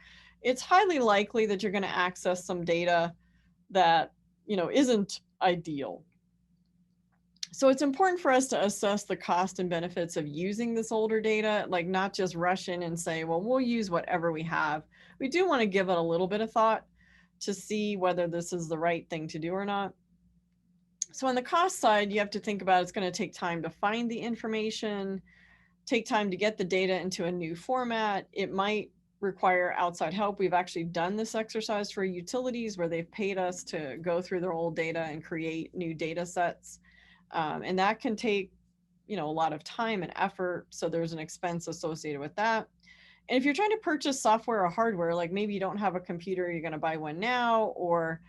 It's highly likely that you're going to access some data that, isn't ideal. So it's important for us to assess the cost and benefits of using this older data, like not just rush in and say, well, we'll use whatever we have. We do want to give it a little bit of thought to see whether this is the right thing to do or not. So on the cost side, you have to think about it's going to take time to find the information, take time to get the data into a new format. It might require outside help. We've actually done this exercise for utilities where they've paid us to go through their old data and create new data sets. And that can take, a lot of time and effort. So there's an expense associated with that. And if you're trying to purchase software or hardware, like maybe you don't have a computer, you're going to buy one now, or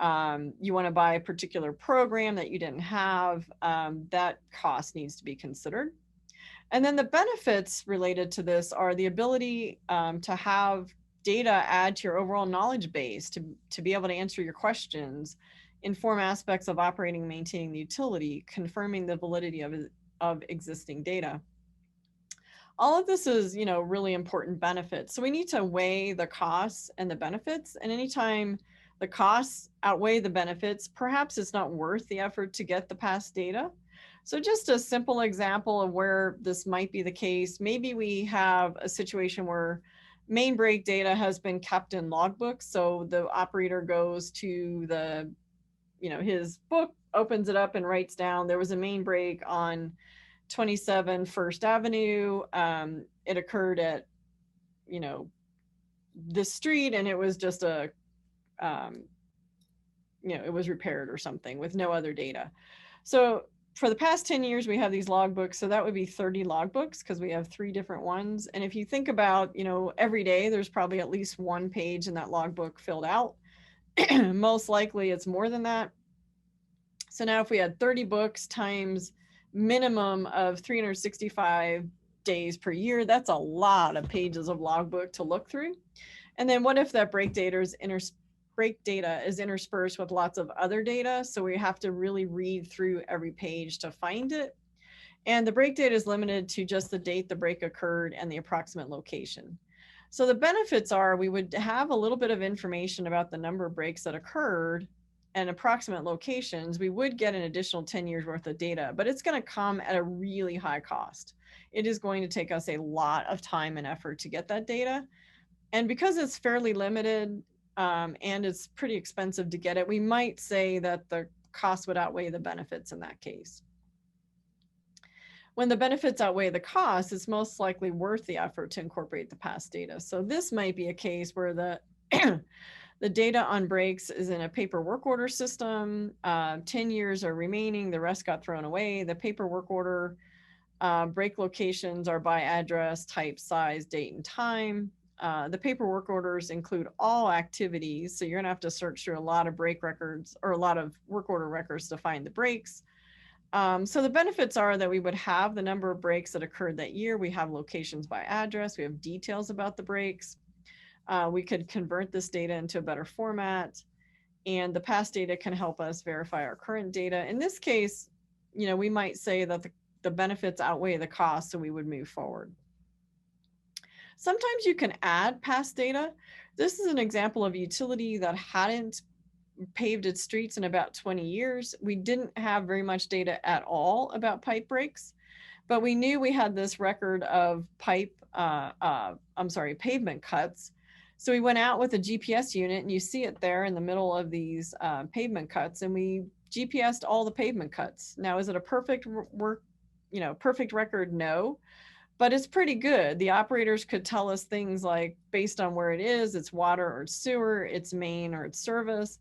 you want to buy a particular program that you didn't have, that cost needs to be considered. And then the benefits related to this are the ability to have data add to your overall knowledge base, to be able to answer your questions, inform aspects of operating and maintaining the utility, confirming the validity of existing data. All of this is, really important benefits. So we need to weigh the costs and the benefits. And anytime the costs outweigh the benefits, perhaps it's not worth the effort to get the past data. So just a simple example of where this might be the case. Maybe we have a situation where main break data has been kept in logbooks. So the operator goes to the, his book, opens it up and writes down, there was a main break on 27 First Avenue. It occurred at, this street, and it was just it was repaired or something with no other data. So for the past 10 years, we have these logbooks. So that would be 30 logbooks because we have 3 different ones. And if you think about, every day, there's probably at least 1 page in that logbook filled out. Most likely it's more than that. So now if we had 30 books times minimum of 365 days per year, that's a lot of pages of logbook to look through. And then what if that break data is interspersed with lots of other data? So we have to really read through every page to find it. And the break data is limited to just the date the break occurred and the approximate location. So the benefits are we would have a little bit of information about the number of breaks that occurred and approximate locations. We would get an additional 10 years worth of data, but it's going to come at a really high cost. It is going to take us a lot of time and effort to get that data. And because it's fairly limited and it's pretty expensive to get it, we might say that the cost would outweigh the benefits in that case. When the benefits outweigh the cost, it's most likely worth the effort to incorporate the past data. So this might be a case where the the data on breaks is in a paper work order system. 10 years are remaining. The rest got thrown away. The paper work order break locations are by address, type, size, date, and time. The paper work orders include all activities. So you're gonna have to search through a lot of break records or a lot of work order records to find the breaks. So the benefits are that we would have the number of breaks that occurred that year. We have locations by address. We have details about the breaks. We could convert this data into a better format, and the past data can help us verify our current data. In this case, we might say that the benefits outweigh the cost, so we would move forward. Sometimes you can add past data. This is an example of a utility that hadn't paved its streets in about 20 years. We didn't have very much data at all about pipe breaks, but we knew we had this record of pavement cuts. So we went out with a GPS unit, and you see it there in the middle of these pavement cuts, and we GPSed all the pavement cuts. Now, is it a perfect record? No, but it's pretty good. The operators could tell us things like, based on where it is, it's water or it's sewer, it's main or it's service.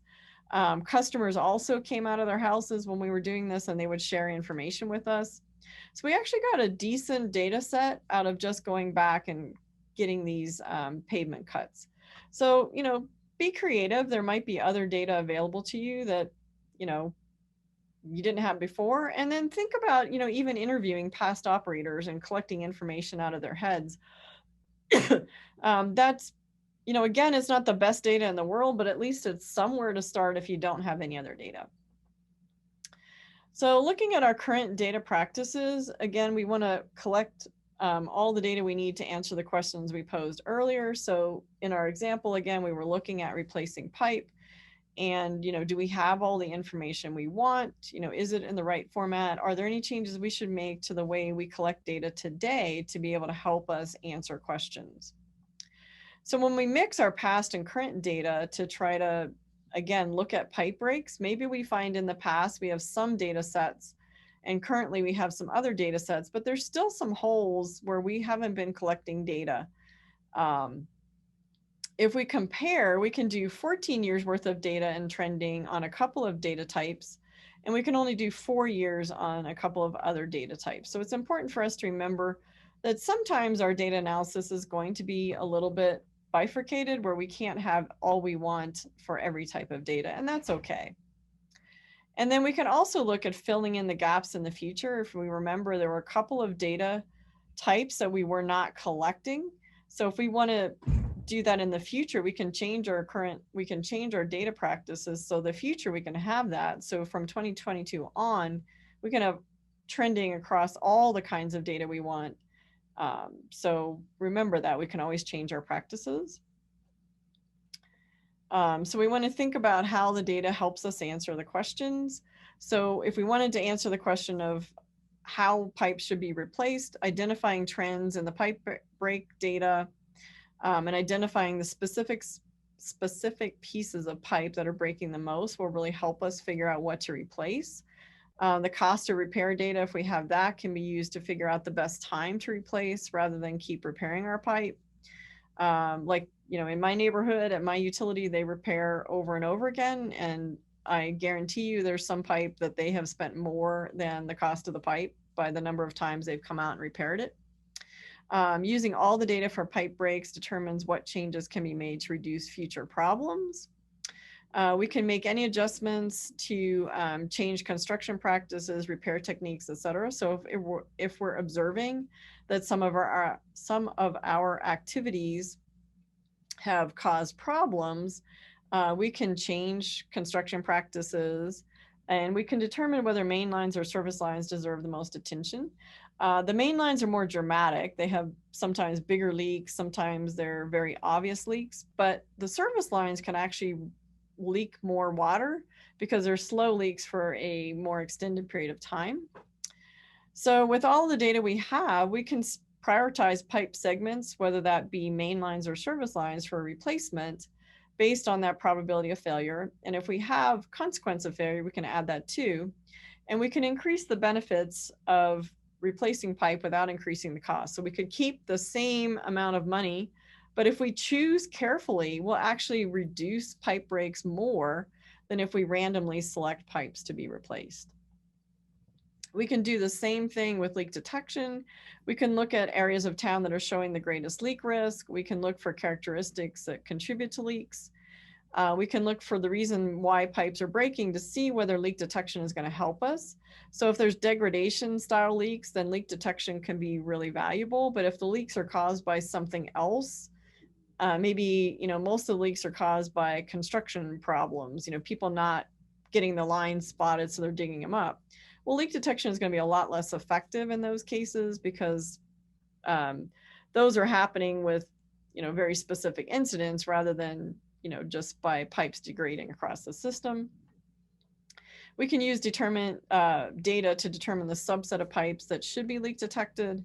Customers also came out of their houses when we were doing this, and they would share information with us. So we actually got a decent data set out of just going back and getting these pavement cuts. So, be creative. There might be other data available to you that, you didn't have before. And then think about, even interviewing past operators and collecting information out of their heads. That's, again, it's not the best data in the world, but at least it's somewhere to start if you don't have any other data. So looking at our current data practices, again, we want to collect all the data we need to answer the questions we posed earlier. So in our example, again, we were looking at replacing pipe. And, do we have all the information we want? Is it in the right format? Are there any changes we should make to the way we collect data today to be able to help us answer questions? So when we mix our past and current data to try to, again, look at pipe breaks, maybe we find in the past we have some data sets, and currently we have some other data sets, but there's still some holes where we haven't been collecting data. If we compare, we can do 14 years worth of data and trending on a couple of data types, and we can only do 4 years on a couple of other data types. So it's important for us to remember that sometimes our data analysis is going to be a little bit bifurcated where we can't have all we want for every type of data, and that's okay. And then we can also look at filling in the gaps in the future. If we remember, there were a couple of data types that we were not collecting. So if we want to do that in the future, we can change our data practices. So the future we can have that. So from 2022 on, we can have trending across all the kinds of data we want. So remember that we can always change our practices. So we want to think about how the data helps us answer the questions. So if we wanted to answer the question of how pipes should be replaced, identifying trends in the pipe break data, and identifying the specific pieces of pipe that are breaking the most will really help us figure out what to replace. The cost of repair data, if we have that, can be used to figure out the best time to replace rather than keep repairing our pipe. Like, you know, in my neighborhood, at my utility, they repair over and over again. And I guarantee you there's some pipe that they have spent more than the cost of the pipe by the number of times they've come out and repaired it. Using all the data for pipe breaks determines what changes can be made to reduce future problems. We can make any adjustments to change construction practices, repair techniques, etc. So if we're observing that some of our activities have caused problems, we can change construction practices, and we can determine whether main lines or service lines deserve the most attention. The main lines are more dramatic. They have sometimes bigger leaks, sometimes they're very obvious leaks, but the service lines can actually leak more water because they're slow leaks for a more extended period of time. So with all the data we have, we can prioritize pipe segments, whether that be main lines or service lines, for replacement based on that probability of failure. And if we have consequence of failure, we can add that too. And we can increase the benefits of replacing pipe without increasing the cost. So we could keep the same amount of money, but if we choose carefully, we'll actually reduce pipe breaks more than if we randomly select pipes to be replaced. We can do the same thing with leak detection. We can look at areas of town that are showing the greatest leak risk. We can look for characteristics that contribute to leaks. We can look for the reason why pipes are breaking to see whether leak detection is going to help us. So if there's degradation style leaks, then leak detection can be really valuable. But if the leaks are caused by something else, maybe, you know, most of the leaks are caused by construction problems, you know, people not getting the lines spotted so they're digging them up. Well, leak detection is going to be a lot less effective in those cases because those are happening with, you know, very specific incidents rather than, you know, just by pipes degrading across the system. We can use data to determine the subset of pipes that should be leak detected.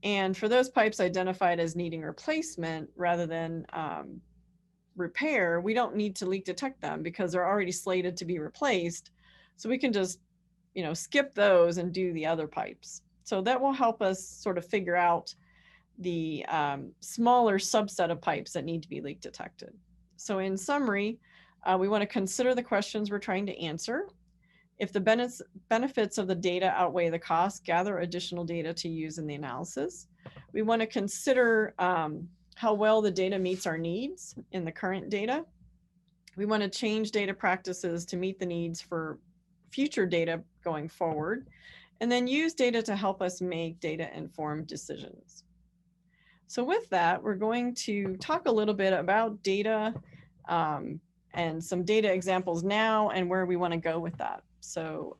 And for those pipes identified as needing replacement rather than repair, we don't need to leak detect them because they're already slated to be replaced. So we can just, you know, skip those and do the other pipes. So that will help us sort of figure out the smaller subset of pipes that need to be leak detected. So in summary, we want to consider the questions we're trying to answer. If the benefits of the data outweigh the cost, gather additional data to use in the analysis. We want to consider how well the data meets our needs in the current data. We want to change data practices to meet the needs for future data going forward, and then use data to help us make data-informed decisions. So with that, we're going to talk a little bit about data and some data examples now and where we want to go with that. So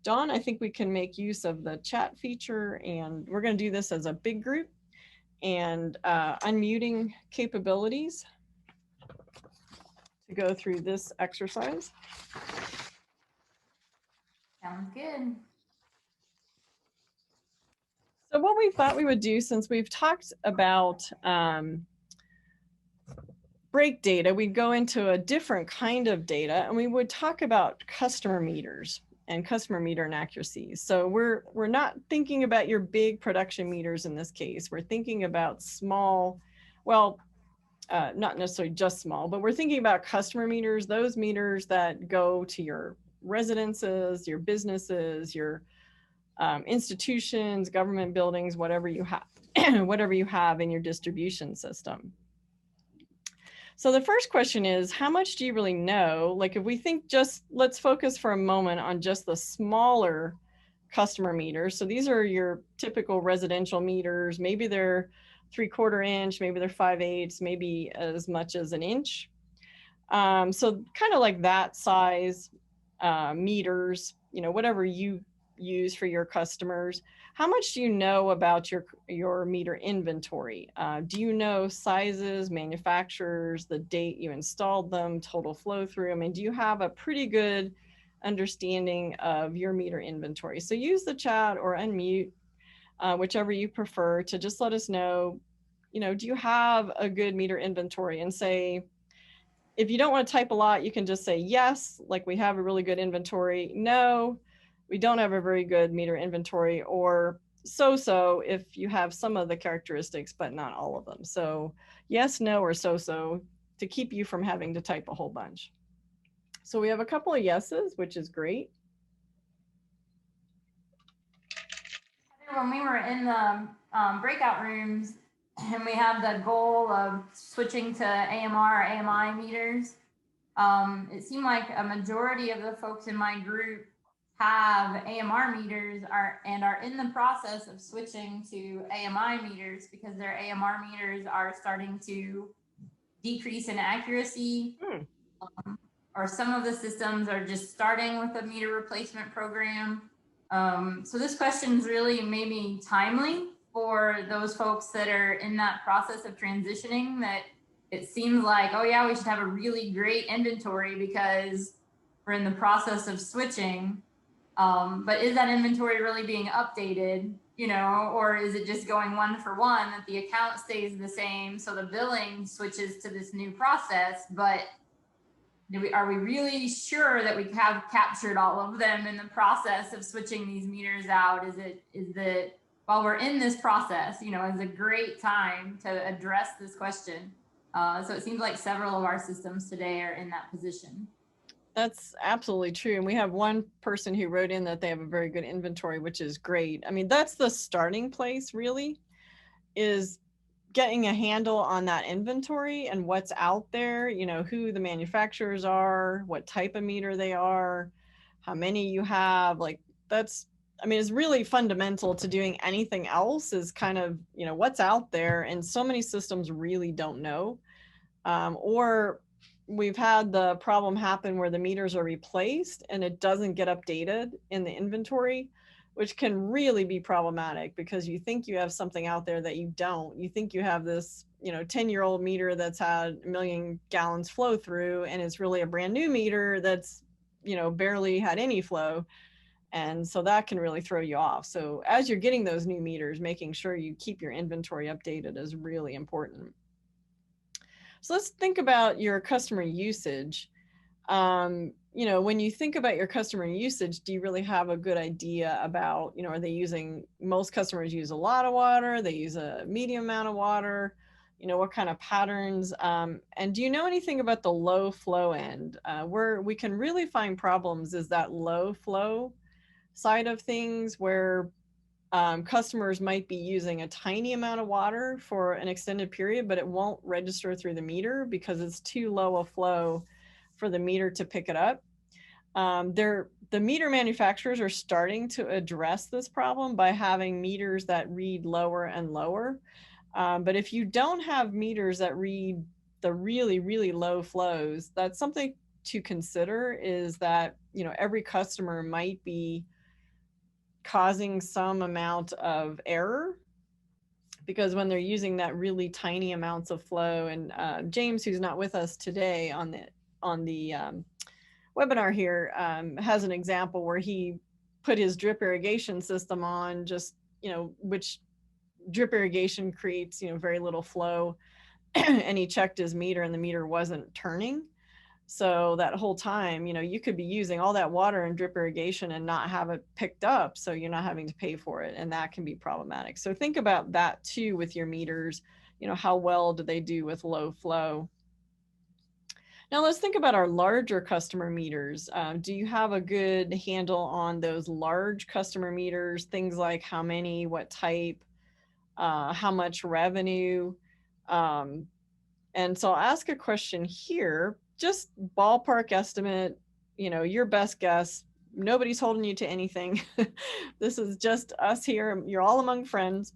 Dawn, I think we can make use of the chat feature, and we're going to do this as a big group, and unmuting capabilities to go through this exercise. Sounds good. So what we thought we would do, since we've talked about break data, we'd go into a different kind of data, and we would talk about customer meters and customer meter inaccuracies. So we're not thinking about your big production meters in this case. We're thinking about small, well, not necessarily just small, but we're thinking about customer meters, those meters that go to your residences, your businesses, your institutions, government buildings, whatever you have, whatever you have in your distribution system. So the first question is, how much do you really know? Like if we think let's focus for a moment on just the smaller customer meters. So these are your typical residential meters. Maybe they're 3/4 inch, maybe they're 5/8, maybe as much as an inch. So kind of like that size meters, whatever you use for your customers. How much do you know about your meter inventory? Do you know sizes, manufacturers, the date you installed them, total flow through? I mean, do you have a pretty good understanding of your meter inventory? So use the chat or unmute, whichever you prefer, to just let us know, do you have a good meter inventory? And say, if you don't want to type a lot, you can just say yes, like we have a really good inventory. No, we don't have a very good meter inventory, or so-so if you have some of the characteristics, but not all of them. So yes, no, or so-so to keep you from having to type a whole bunch. So we have a couple of yeses, which is great. When we were in the breakout rooms, and we have the goal of switching to AMR or AMI meters, it seemed like a majority of the folks in my group have AMR meters and are in the process of switching to AMI meters because their AMR meters are starting to decrease in accuracy. Or some of the systems are just starting with a meter replacement program. So this question is really maybe timely for those folks that are in that process of transitioning, that it seems like, oh yeah, we should have a really great inventory because we're in the process of switching. But is that inventory really being updated, or is it just going one for one, that the account stays the same, so the billing switches to this new process, but are we really sure that we have captured all of them in the process of switching these meters out? Is it while we're in this process, is a great time to address this question. So it seems like several of our systems today are in that position. That's absolutely true. And we have one person who wrote in that they have a very good inventory, which is great. I mean, that's the starting place, really, is getting a handle on that inventory and what's out there, who the manufacturers are, what type of meter they are, how many you have. Like it's really fundamental to doing anything else, is kind of, what's out there. And so many systems really don't know. Or we've had the problem happen where the meters are replaced and it doesn't get updated in the inventory, which can really be problematic because you think you have something out there that you don't. You think you have this, 10-year-old meter that's had 1 million gallons flow through, and it's really a brand new meter that's, barely had any flow. And so that can really throw you off. So as you're getting those new meters, making sure you keep your inventory updated is really important. So let's think about your customer usage. When you think about your customer usage, do you really have a good idea about, are they most customers use a lot of water, they use a medium amount of water, what kind of patterns, and do you know anything about the low flow end? Where we can really find problems is that low flow side of things, where customers might be using a tiny amount of water for an extended period, but it won't register through the meter because it's too low a flow for the meter to pick it up. The meter manufacturers are starting to address this problem by having meters that read lower and lower. But if you don't have meters that read the really, really low flows, that's something to consider, is that, every customer might be causing some amount of error, because when they're using that really tiny amounts of flow, and James, who's not with us today on the webinar here, has an example where he put his drip irrigation system on, just, which drip irrigation creates, very little flow, and he checked his meter and the meter wasn't turning. So that whole time, you could be using all that water in drip irrigation and not have it picked up, so you're not having to pay for it, and that can be problematic. So think about that too with your meters. How well do they do with low flow? Now let's think about our larger customer meters. Do you have a good handle on those large customer meters? Things like how many, what type, how much revenue, And so I'll ask a question here, just ballpark estimate, you know, your best guess. Nobody's holding you to anything. This is just us here. You're all among friends.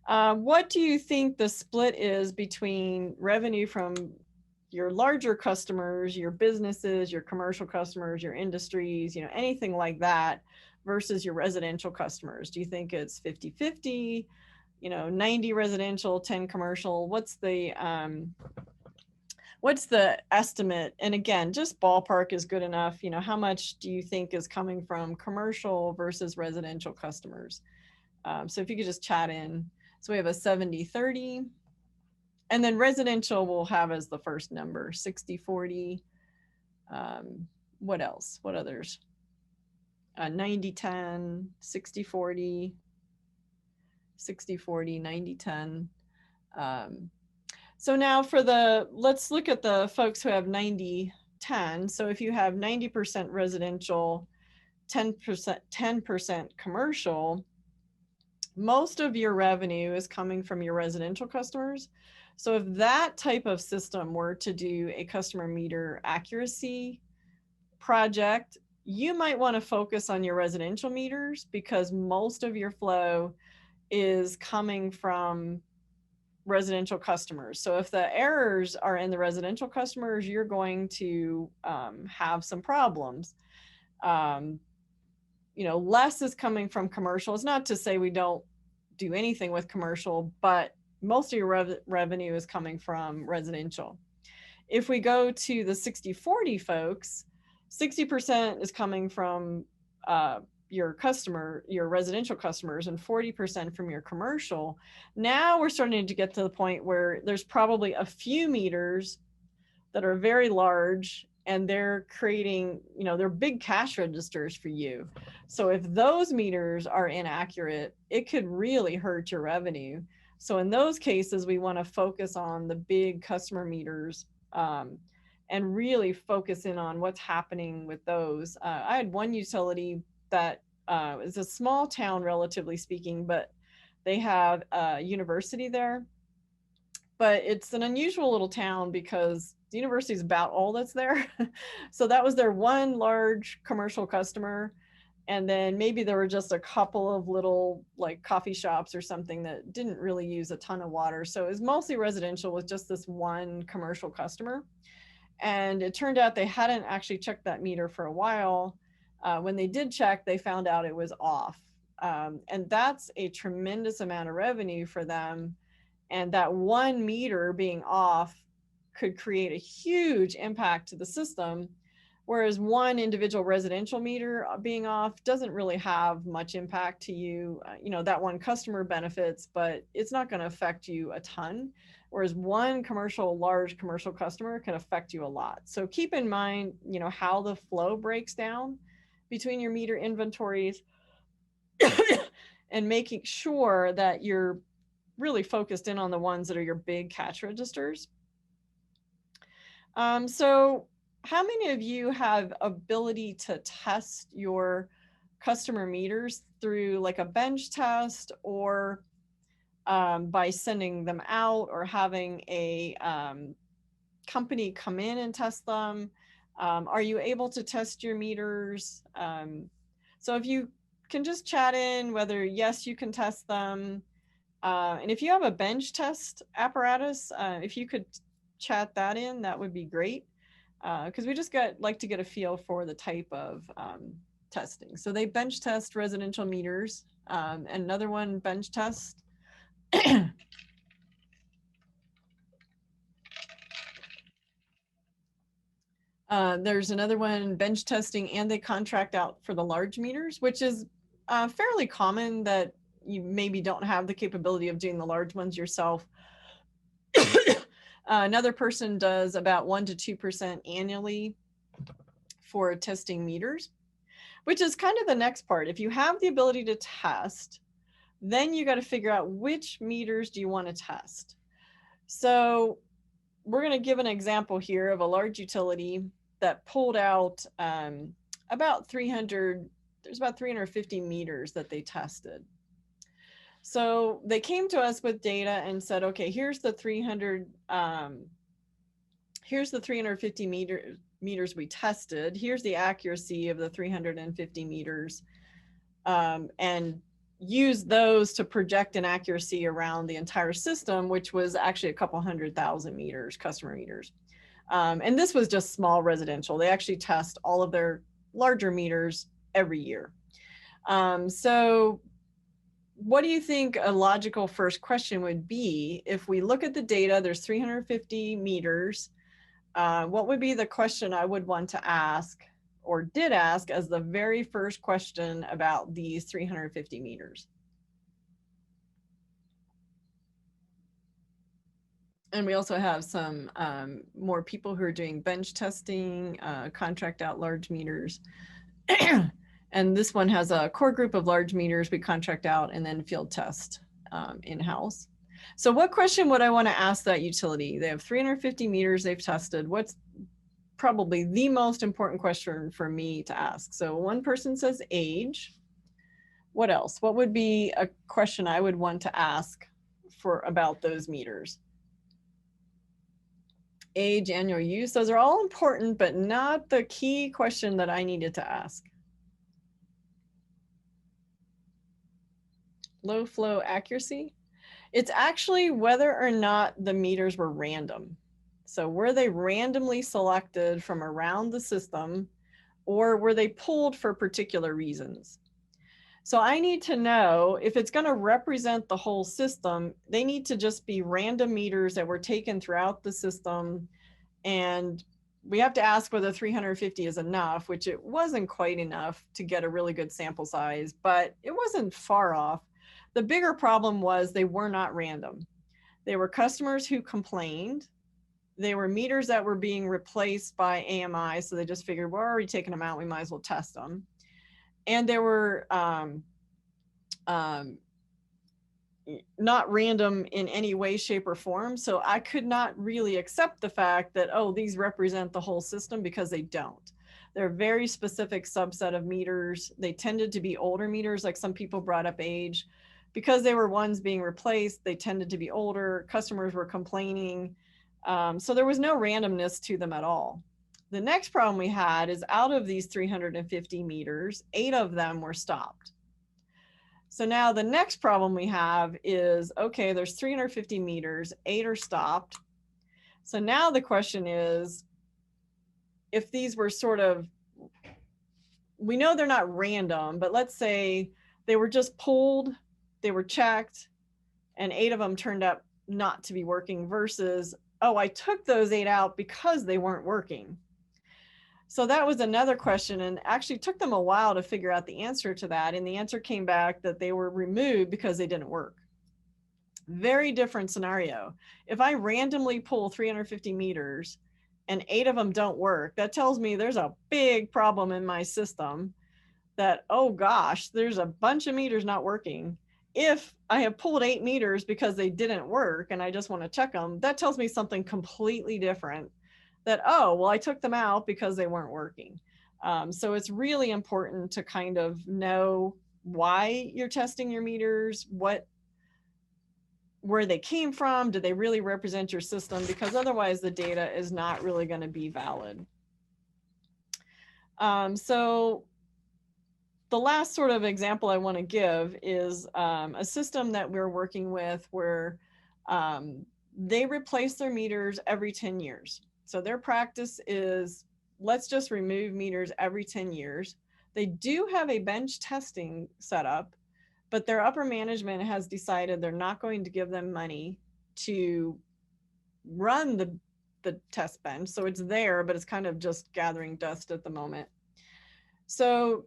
What do you think the split is between revenue from your larger customers, your businesses, your commercial customers, your industries, you know, anything like that, versus your residential customers? Do you think it's 50-50, you know, 90 residential, 10 commercial? What's the estimate? And again, just ballpark is good enough. You know, how much do you think is coming from commercial versus residential customers? So if you could just chat in. So we have a 70-30. And then residential we'll have as the first number, 60-40. What else? What others? 90-10, 60-40, 60-40, 90-10. So now let's look at the folks who have 90-10. So if you have 90% residential, 10% commercial, most of your revenue is coming from your residential customers. So if that type of system were to do a customer meter accuracy project, you might want to focus on your residential meters because most of your flow is coming from residential customers. So if the errors are in the residential customers, you're going to have some problems. You know, less is coming from commercial. It's not to say we don't do anything with commercial, but most of your revenue is coming from residential. If we go to the 60-40 folks, 60% is coming from your residential customers, and 40% from your commercial. Now we're starting to get to the point where there's probably a few meters that are very large and they're creating, you know, they're big cash registers for you. So if those meters are inaccurate, it could really hurt your revenue. So in those cases, we want to focus on the big customer meters and really focus in on what's happening with those. I had one utility that is a small town, relatively speaking, but they have a university there. But it's an unusual little town because the university is about all that's there. So that was their one large commercial customer. And then maybe there were just a couple of little like coffee shops or something that didn't really use a ton of water. So it was mostly residential with just this one commercial customer. And it turned out they hadn't actually checked that meter for a while. When they did check, they found out it was off. And that's a tremendous amount of revenue for them. And that one meter being off could create a huge impact to the system, whereas one individual residential meter being off doesn't really have much impact to you. You know, that one customer benefits, but it's not going to affect you a ton, whereas one large commercial customer can affect you a lot. So keep in mind, you know, how the flow breaks down between your meter inventories and making sure that you're really focused in on the ones that are your big catch registers. So how many of you have ability to test your customer meters through like a bench test or by sending them out or having a company come in and test them? Are you able to test your meters? So if you can just chat in whether yes, you can test them. And if you have a bench test apparatus, if you could chat that in, that would be great. Because we just like to get a feel for the type of testing. So they bench test residential meters, and another one bench test. There's another one bench testing, and they contract out for the large meters, which is fairly common that you maybe don't have the capability of doing the large ones yourself. Another person does about 1% to 2% annually for testing meters, which is kind of the next part. If you have the ability to test, then you got to figure out which meters do you want to test. So we're going to give an example here of a large utility that pulled out about 350 meters that they tested. So they came to us with data and said, okay, here's the 300 here's the 350 meters we tested. Here's the accuracy of the 350 meters, and use those to project an accuracy around the entire system, which was actually a couple 100,000 meters, customer meters. And this was just small residential. They actually test all of their larger meters every year. So what do you think a logical first question would be? If we look at the data, there's 350 meters. What would be the question I would want to ask, or did ask as the very first question about these 350 meters? And we also have some more people who are doing bench testing, contract out large meters. And this one has a core group of large meters we contract out and then field test in-house. So what question would I want to ask that utility? They have 350 meters they've tested. What's probably the most important question for me to ask? So one person says age. What else? What would be a question I would want to ask for about those meters? Age, annual use, those are all important, but not the key question that I needed to ask. Low flow accuracy. It's actually whether or not the meters were random. So were they randomly selected from around the system, or were they pulled for particular reasons? So I need to know if it's going to represent the whole system, they need to just be random meters that were taken throughout the system. And we have to ask whether 350 is enough, which it wasn't quite enough to get a really good sample size, but it wasn't far off. The bigger problem was they were not random. They were customers who complained. They were meters that were being replaced by AMI. So they just figured, we're already taking them out, we might as well test them. And they were not random in any way, shape, or form. So I could not really accept the fact that, oh, these represent the whole system, because they don't. They're a very specific subset of meters. They tended to be older meters, like some people brought up age. Because they were ones being replaced, they tended to be older. Customers were complaining. So there was no randomness to them at all. The next problem we had is out of these 350 meters, 8 of them were stopped. So now the next problem we have is, okay, there's 350 meters, 8 are stopped. So now the question is, if these were sort of, we know they're not random, but let's say they were just pulled, they were checked, and 8 of them turned up not to be working, versus, oh, I took those 8 out because they weren't working. So that was another question, and actually took them a while to figure out the answer to that. And the answer came back that they were removed because they didn't work. Very different scenario. If I randomly pull 350 meters and 8 of them don't work, that tells me there's a big problem in my system, that, oh gosh, there's a bunch of meters not working. If I have pulled 8 meters because they didn't work and I just want to check them, that tells me something completely different, that, oh, well, I took them out because they weren't working. So it's really important to kind of know why you're testing your meters, where they came from, do they really represent your system? Because otherwise the data is not really going to be valid. So the last sort of example I want to give is a system that we're working with where they replace their meters every 10 years. So their practice is, let's just remove meters every 10 years. They do have a bench testing set up, but their upper management has decided they're not going to give them money to run the test bench. So it's there, but it's kind of just gathering dust at the moment. So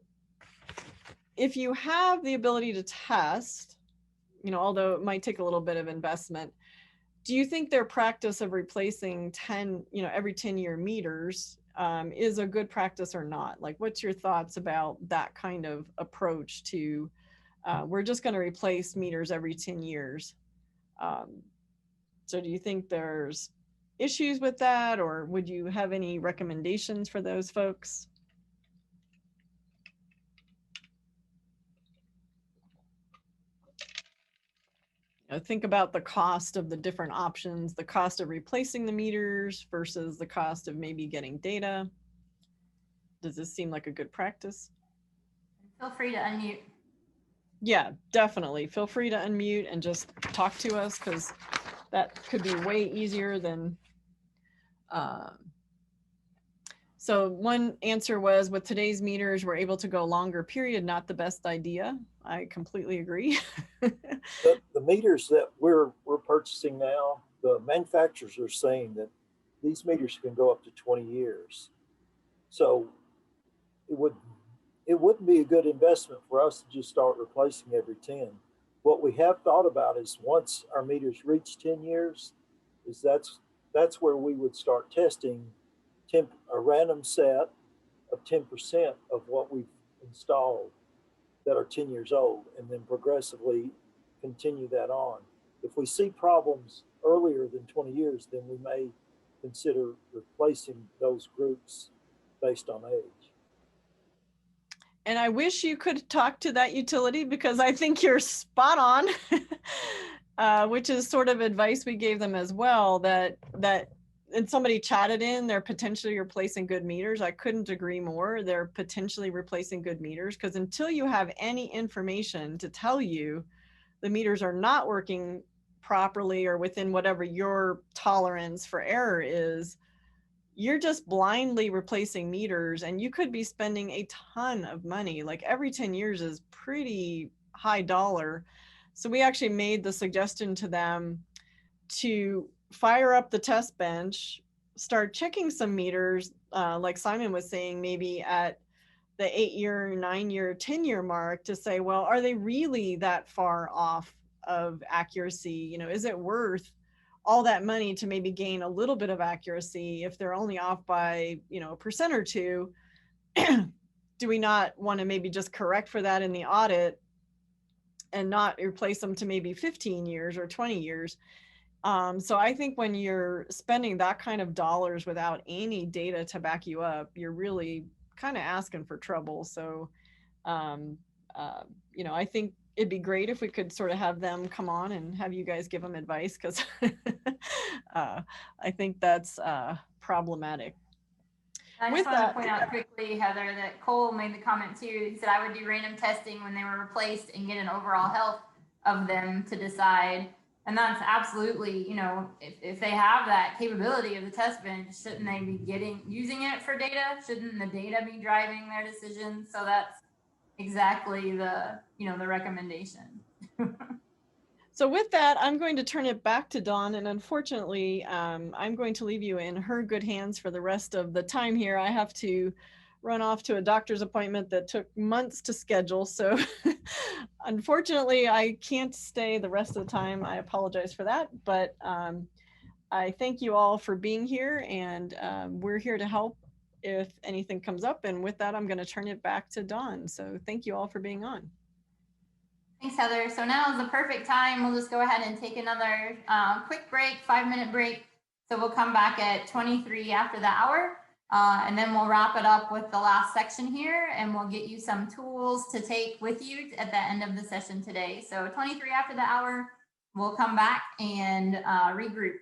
if you have the ability to test, although it might take a little bit of investment, do you think their practice of replacing every 10-year meters is a good practice or not? Like, what's your thoughts about that kind of approach to, we're just going to replace meters every 10 years? So do you think there's issues with that, or would you have any recommendations for those folks? Think about the cost of the different options, the cost of replacing the meters versus the cost of maybe getting data. Does this seem like a good practice? Feel free to unmute. Yeah, definitely. Feel free to unmute and just talk to us, because that could be way easier than. So one answer was, with today's meters, we're able to go longer period, not the best idea. I completely agree. The meters that we're purchasing now, the manufacturers are saying that these meters can go up to 20 years. So it wouldn't be a good investment for us to just start replacing every 10. What we have thought about is, once our meters reach 10 years, is that's where we would start testing a random set of 10% of what we've installed that are 10 years old, and then progressively continue that on. If we see problems earlier than 20 years, then we may consider replacing those groups based on age. And I wish you could talk to that utility, because I think you're spot on, which is sort of advice we gave them as well, and somebody chatted in, they're potentially replacing good meters. I couldn't agree more. They're potentially replacing good meters, because until you have any information to tell you the meters are not working properly or within whatever your tolerance for error is, you're just blindly replacing meters, and you could be spending a ton of money. Like, every 10 years is pretty high dollar. So we actually made the suggestion to them to fire up the test bench, start checking some meters, like Simon was saying, maybe at the 8-year, 9-year, 10-year mark, to say, well, are they really that far off of accuracy? Is it worth all that money to maybe gain a little bit of accuracy if they're only off by, a percent or two? Do we not want to maybe just correct for that in the audit and not replace them to maybe 15 years or 20 years? So I think when you're spending that kind of dollars without any data to back you up, you're really kind of asking for trouble. So, I think it'd be great if we could sort of have them come on and have you guys give them advice, because I think that's problematic. I just want to point out quickly, Heather, that Cole made the comment too. He said, I would do random testing when they were replaced and get an overall health of them to decide. And that's absolutely, if they have that capability of the test bench, shouldn't they be using it for data? Shouldn't the data be driving their decisions? So that's exactly the recommendation. So with that, I'm going to turn it back to Dawn, and unfortunately, I'm going to leave you in her good hands for the rest of the time here. I have to run off to a doctor's appointment that took months to schedule. So unfortunately, I can't stay the rest of the time. I apologize for that, but I thank you all for being here, and we're here to help if anything comes up. And with that, I'm going to turn it back to Dawn. So thank you all for being on. Thanks, Heather. So now is the perfect time. We'll just go ahead and take another quick break, 5-minute break. So we'll come back at 23 after the hour. And then we'll wrap it up with the last section here, and we'll get you some tools to take with you at the end of the session today. So 23 after the hour, we'll come back and regroup.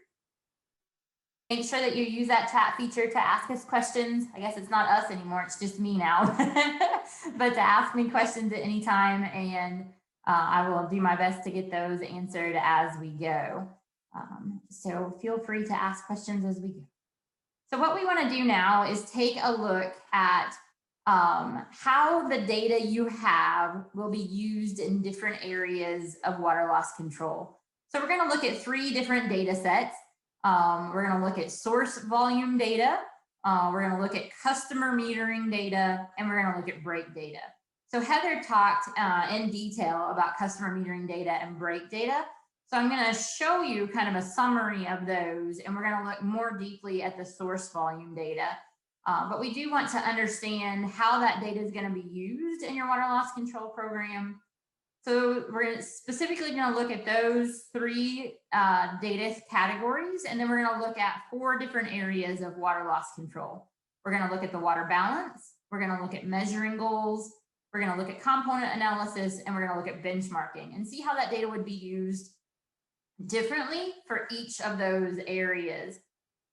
Make sure that you use that chat feature to ask us questions. I guess it's not us anymore, it's just me now. But to ask me questions at any time, and I will do my best to get those answered as we go. So feel free to ask questions as we go. So what we want to do now is take a look at how the data you have will be used in different areas of water loss control. So we're going to look at 3 different data sets. We're going to look at source volume data. We're going to look at customer metering data, and we're going to look at break data. So Heather talked in detail about customer metering data and break data. So I'm going to show you kind of a summary of those, and we're going to look more deeply at the source volume data. But we do want to understand how that data is going to be used in your water loss control program. So we're specifically going to look at those 3 data categories, and then we're going to look at 4 different areas of water loss control. We're going to look at the water balance. We're going to look at measuring goals. We're going to look at component analysis, and we're going to look at benchmarking and see how that data would be used differently for each of those areas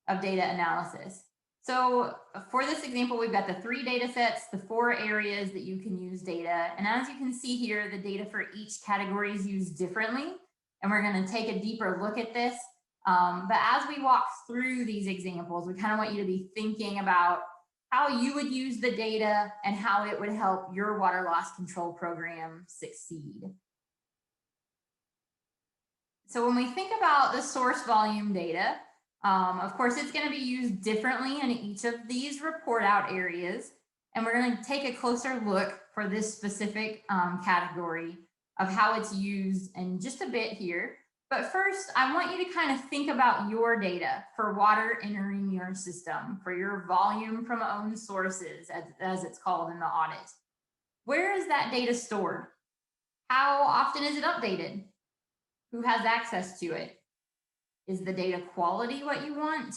of data analysis. So for this example, we've got the 3 data sets, the 4 areas that you can use data. And as you can see here, the data for each category is used differently. And we're going to take a deeper look at this. But as we walk through these examples, we kind of want you to be thinking about how you would use the data and how it would help your water loss control program succeed. So when we think about the source volume data, of course, it's going to be used differently in each of these report out areas. And we're going to take a closer look for this specific category of how it's used in just a bit here. But first, I want you to kind of think about your data for water entering your system, for your volume from owned sources, as it's called in the audit. Where is that data stored? How often is it updated? Who has access to it? Is the data quality what you want?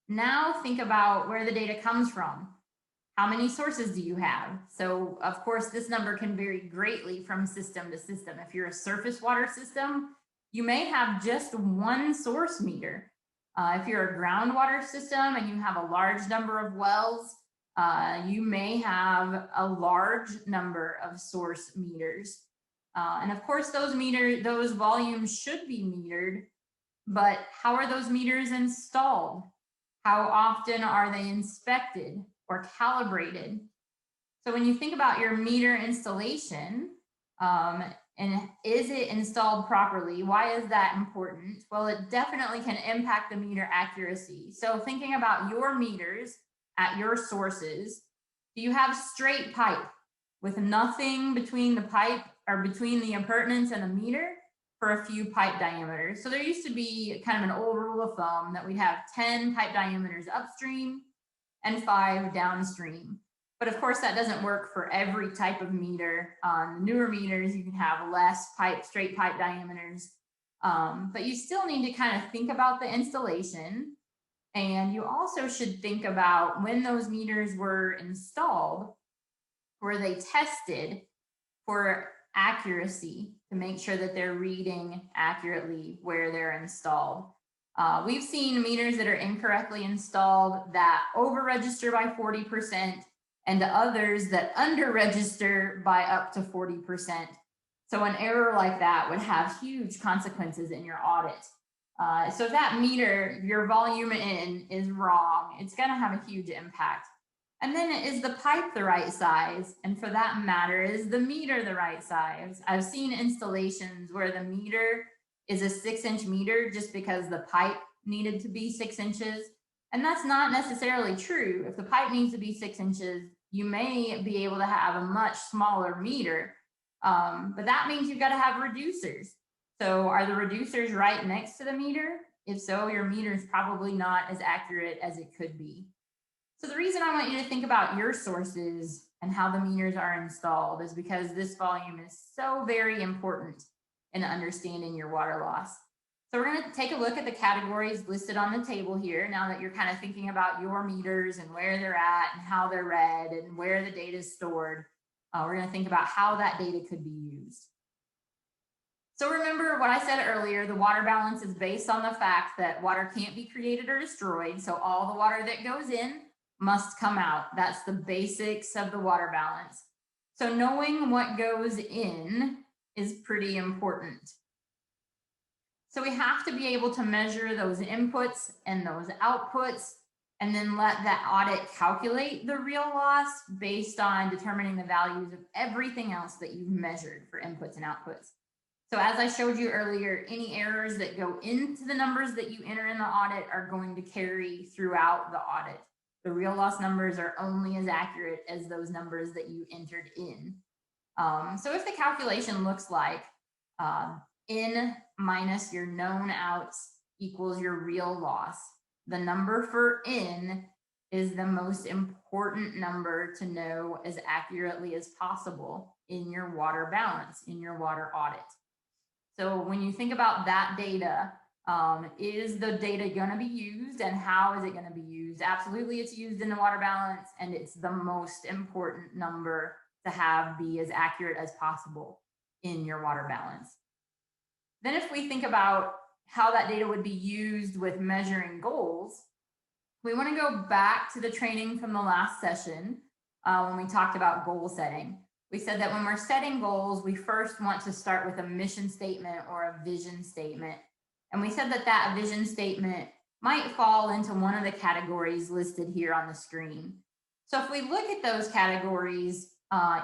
Now think about where the data comes from. How many sources do you have? So of course, this number can vary greatly from system to system. If you're a surface water system, you may have just one source meter. If you're a groundwater system and you have a large number of wells, you may have a large number of source meters. And of course, those volumes should be metered, but how are those meters installed? How often are they inspected or calibrated? So when you think about your meter installation, and is it installed properly? Why is that important? Well, it definitely can impact the meter accuracy. So thinking about your meters at your sources, do you have straight pipe with nothing between the pipe or between the appurtenance and the meter for a few pipe diameters? So there used to be kind of an old rule of thumb that we'd have 10 pipe diameters upstream and 5 downstream. But of course, that doesn't work for every type of meter. On the newer meters, you can have less straight pipe diameters. But you still need to kind of think about the installation. And you also should think about when those meters were installed, were they tested for accuracy to make sure that they're reading accurately where they're installed. We've seen meters that are incorrectly installed that over-register by 40%, and others that under-register by up to 40%. So an error like that would have huge consequences in your audit. So if that meter, your volume in, is wrong, it's going to have a huge impact. And then is the pipe the right size? And for that matter, is the meter the right size? I've seen installations where the meter is a 6-inch meter just because the pipe needed to be 6 inches. And that's not necessarily true. If the pipe needs to be 6 inches, you may be able to have a much smaller meter, but that means you've got to have reducers. So are the reducers right next to the meter? If so, your meter is probably not as accurate as it could be. So the reason I want you to think about your sources and how the meters are installed is because this volume is so very important in understanding your water loss. So we're going to take a look at the categories listed on the table here now that you're kind of thinking about your meters and where they're at and how they're read and where the data is stored. We're going to think about how that data could be used. So remember what I said earlier, the water balance is based on the fact that water can't be created or destroyed. So all the water that goes in must come out. That's the basics of the water balance. So knowing what goes in is pretty important. So we have to be able to measure those inputs and those outputs and then let that audit calculate the real loss based on determining the values of everything else that you've measured for inputs and outputs. So as I showed you earlier, any errors that go into the numbers that you enter in the audit are going to carry throughout the audit. The real loss numbers are only as accurate as those numbers that you entered in. So if the calculation looks like in minus your known outs equals your real loss, the number for in is the most important number to know as accurately as possible in your water balance, in your water audit. So when you think about that data, is the data going to be used and how is it going to be used? Absolutely, it's used in the water balance, and it's the most important number to have be as accurate as possible in your water balance. Then if we think about how that data would be used with measuring goals, we want to go back to the training from the last session when we talked about goal setting. We said that when we're setting goals, we first want to start with a mission statement or a vision statement. And we said that that vision statement might fall into one of the categories listed here on the screen. So if we look at those categories,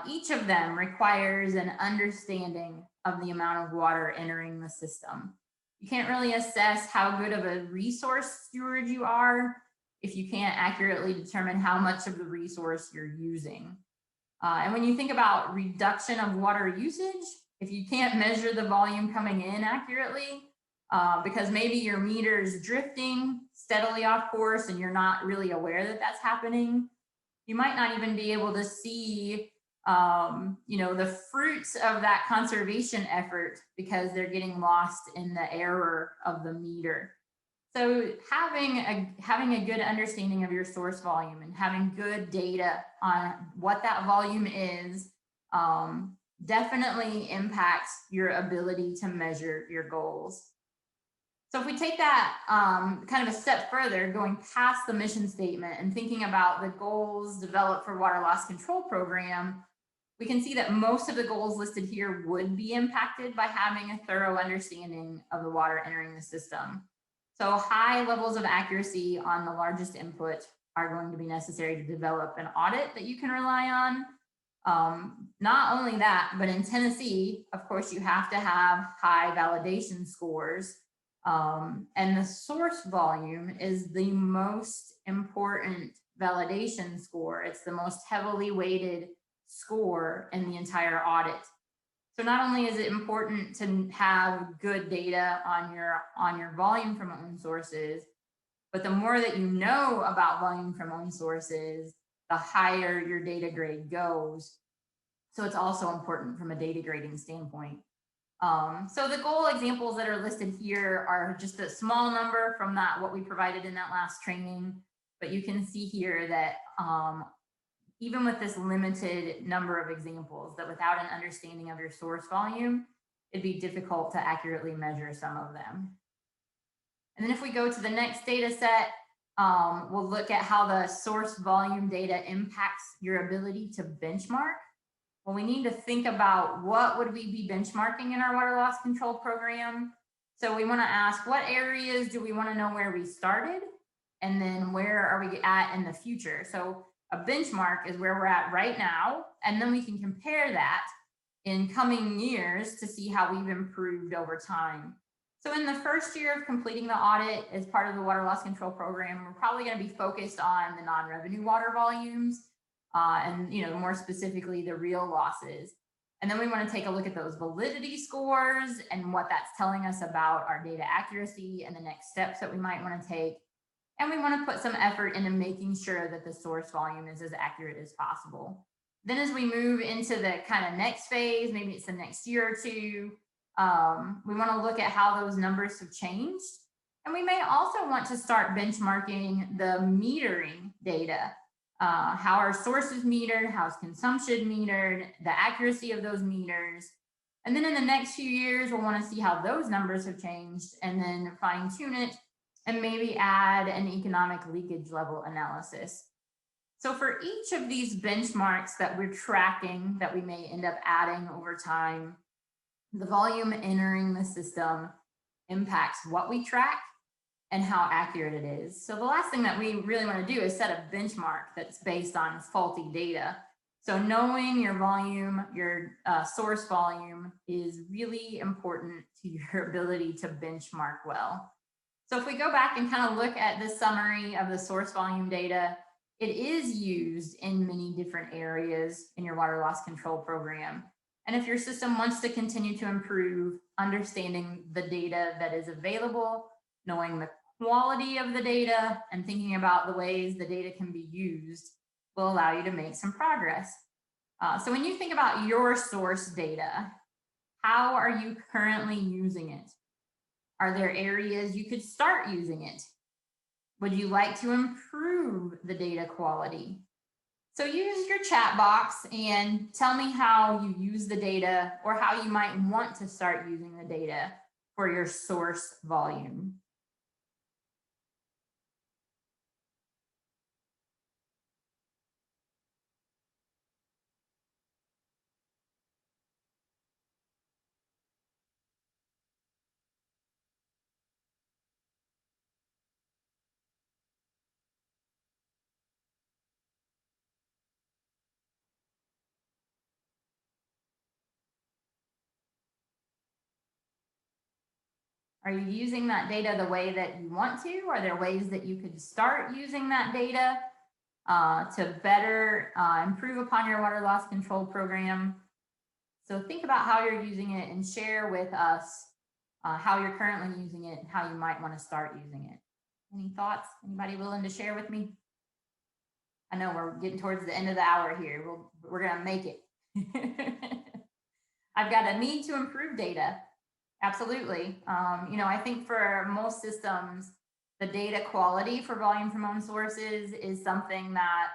each of them requires an understanding of the amount of water entering the system. You can't really assess how good of a resource steward you are if you can't accurately determine how much of the resource you're using. And when you think about reduction of water usage, if you can't measure the volume coming in accurately, because maybe your meter is drifting steadily off course and you're not really aware that that's happening, you might not even be able to see the fruits of that conservation effort because they're getting lost in the error of the meter. So having a good understanding of your source volume and having good data on what that volume is definitely impacts your ability to measure your goals. So if we take that kind of a step further, going past the mission statement and thinking about the goals developed for water loss control program, we can see that most of the goals listed here would be impacted by having a thorough understanding of the water entering the system. So high levels of accuracy on the largest input are going to be necessary to develop an audit that you can rely on. Not only that, but in Tennessee, of course, you have to have high validation scores. And the source volume is the most important validation score. It's the most heavily weighted score in the entire audit. So not only is it important to have good data on your volume from own sources, but the more that you know about volume from own sources, the higher your data grade goes. So it's also important from a data grading standpoint. So the goal examples that are listed here are just a small number from what we provided in that last training, but you can see here that even with this limited number of examples, that without an understanding of your source volume, it'd be difficult to accurately measure some of them. And then if we go to the next data set, we'll look at how the source volume data impacts your ability to benchmark. Well, we need to think about what would we be benchmarking in our water loss control program. So we want to ask, what areas do we want to know where we started? And then where are we at in the future? So a benchmark is where we're at right now. And then we can compare that in coming years to see how we've improved over time. So in the first year of completing the audit as part of the water loss control program, we're probably going to be focused on the non-revenue water volumes and more specifically the real losses. And then we want to take a look at those validity scores and what that's telling us about our data accuracy and the next steps that we might want to take. And we want to put some effort into making sure that the source volume is as accurate as possible. Then as we move into the kind of next phase, maybe it's the next year or two, we want to look at how those numbers have changed. And we may also want to start benchmarking the metering data, how our sources metered, how's consumption metered, the accuracy of those meters. And then in the next few years, we'll want to see how those numbers have changed and then fine tune it and maybe add an economic leakage level analysis. So for each of these benchmarks that we're tracking that we may end up adding over time, the volume entering the system impacts what we track and how accurate it is. So the last thing that we really want to do is set a benchmark that's based on faulty data. So knowing your volume, your source volume is really important to your ability to benchmark well. So if we go back and kind of look at the summary of the source volume data, it is used in many different areas in your water loss control program. And if your system wants to continue to improve, understanding the data that is available, knowing the quality of the data, and thinking about the ways the data can be used will allow you to make some progress. So when you think about your source data, how are you currently using it? Are there areas you could start using it? Would you like to improve the data quality? So use your chat box and tell me how you use the data or how you might want to start using the data. for your source volume. Are you using that data the way that you want to? Are there ways that you could start using that data to better improve upon your water loss control program? So think about how you're using it and share with us how you're currently using it and how you might want to start using it. Any thoughts? Anybody willing to share with me? I know we're getting towards the end of the hour here. We're going to make it. I've got a need to improve data. Absolutely. I think for most systems, the data quality for volume from own sources is something that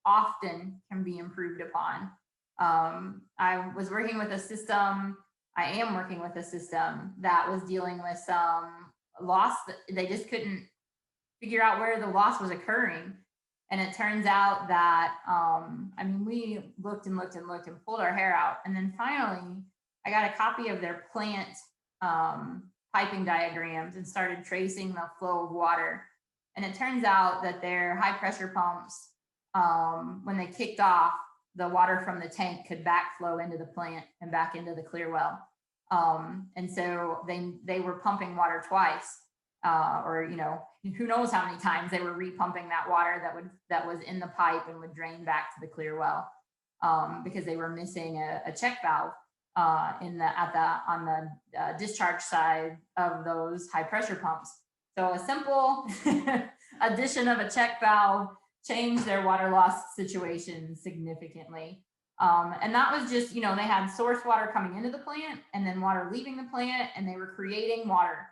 often can be improved upon. I was working with a system, I am working with a system that was dealing with some loss. They just couldn't figure out where the loss was occurring. And it turns out that, we looked and looked and looked and pulled our hair out. And then finally, I got a copy of their plant piping diagrams and started tracing the flow of water. And it turns out that their high pressure pumps, when they kicked off, the water from the tank could backflow into the plant and back into the clear well. And so they were pumping water twice, or who knows how many times they were repumping that water that was in the pipe and would drain back to the clear well, because they were missing a check valve on the discharge side of those high pressure pumps. So a simple addition of a check valve changed their water loss situation significantly. And that was just, they had source water coming into the plant and then water leaving the plant, and they were creating water,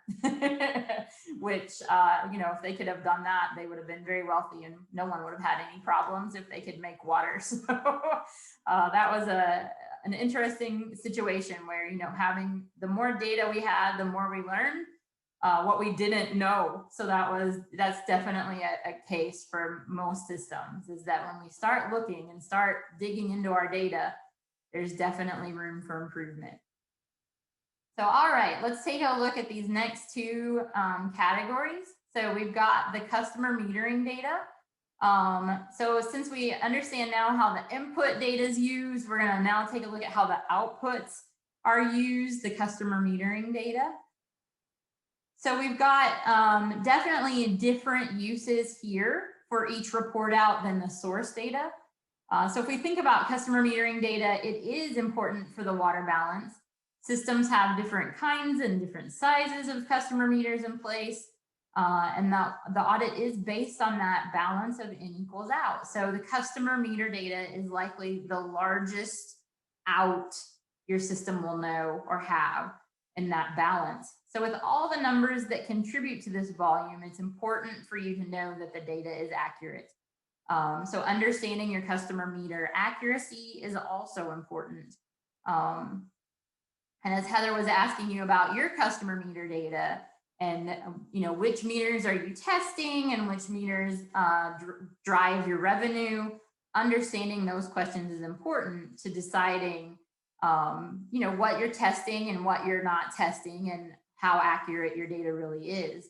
which, if they could have done that, they would have been very wealthy and no one would have had any problems if they could make water. So that was an interesting situation where, having the more data we had, the more we learned what we didn't know. So that's definitely a case for most systems, is that when we start looking and start digging into our data, there's definitely room for improvement. So, all right, let's take a look at these next two categories. So we've got the customer metering data. So since we understand now how the input data is used, we're going to now take a look at how the outputs are used, the customer metering data. So we've got definitely different uses here for each report out than the source data. So if we think about customer metering data, it is important for the water balance. Systems have different kinds and different sizes of customer meters in place. And the audit is based on that balance of in equals out. So the customer meter data is likely the largest out your system will know or have in that balance. So with all the numbers that contribute to this volume, it's important for you to know that the data is accurate. So understanding your customer meter accuracy is also important. And as Heather was asking you about your customer meter data, and which meters are you testing and which meters drive your revenue, understanding those questions is important to deciding what you're testing and what you're not testing and how accurate your data really is.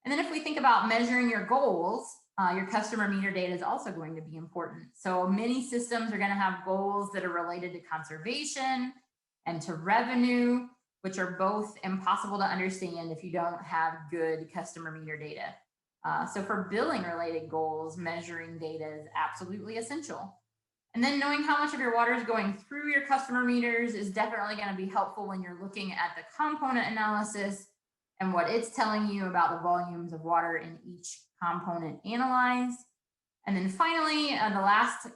And then if we think about measuring your goals, your customer meter data is also going to be important. So many systems are going to have goals that are related to conservation and to revenue, which are both impossible to understand if you don't have good customer meter data. So for billing related goals, measuring data is absolutely essential. And then knowing how much of your water is going through your customer meters is definitely going to be helpful when you're looking at the component analysis and what it's telling you about the volumes of water in each component analyzed. And then finally, the last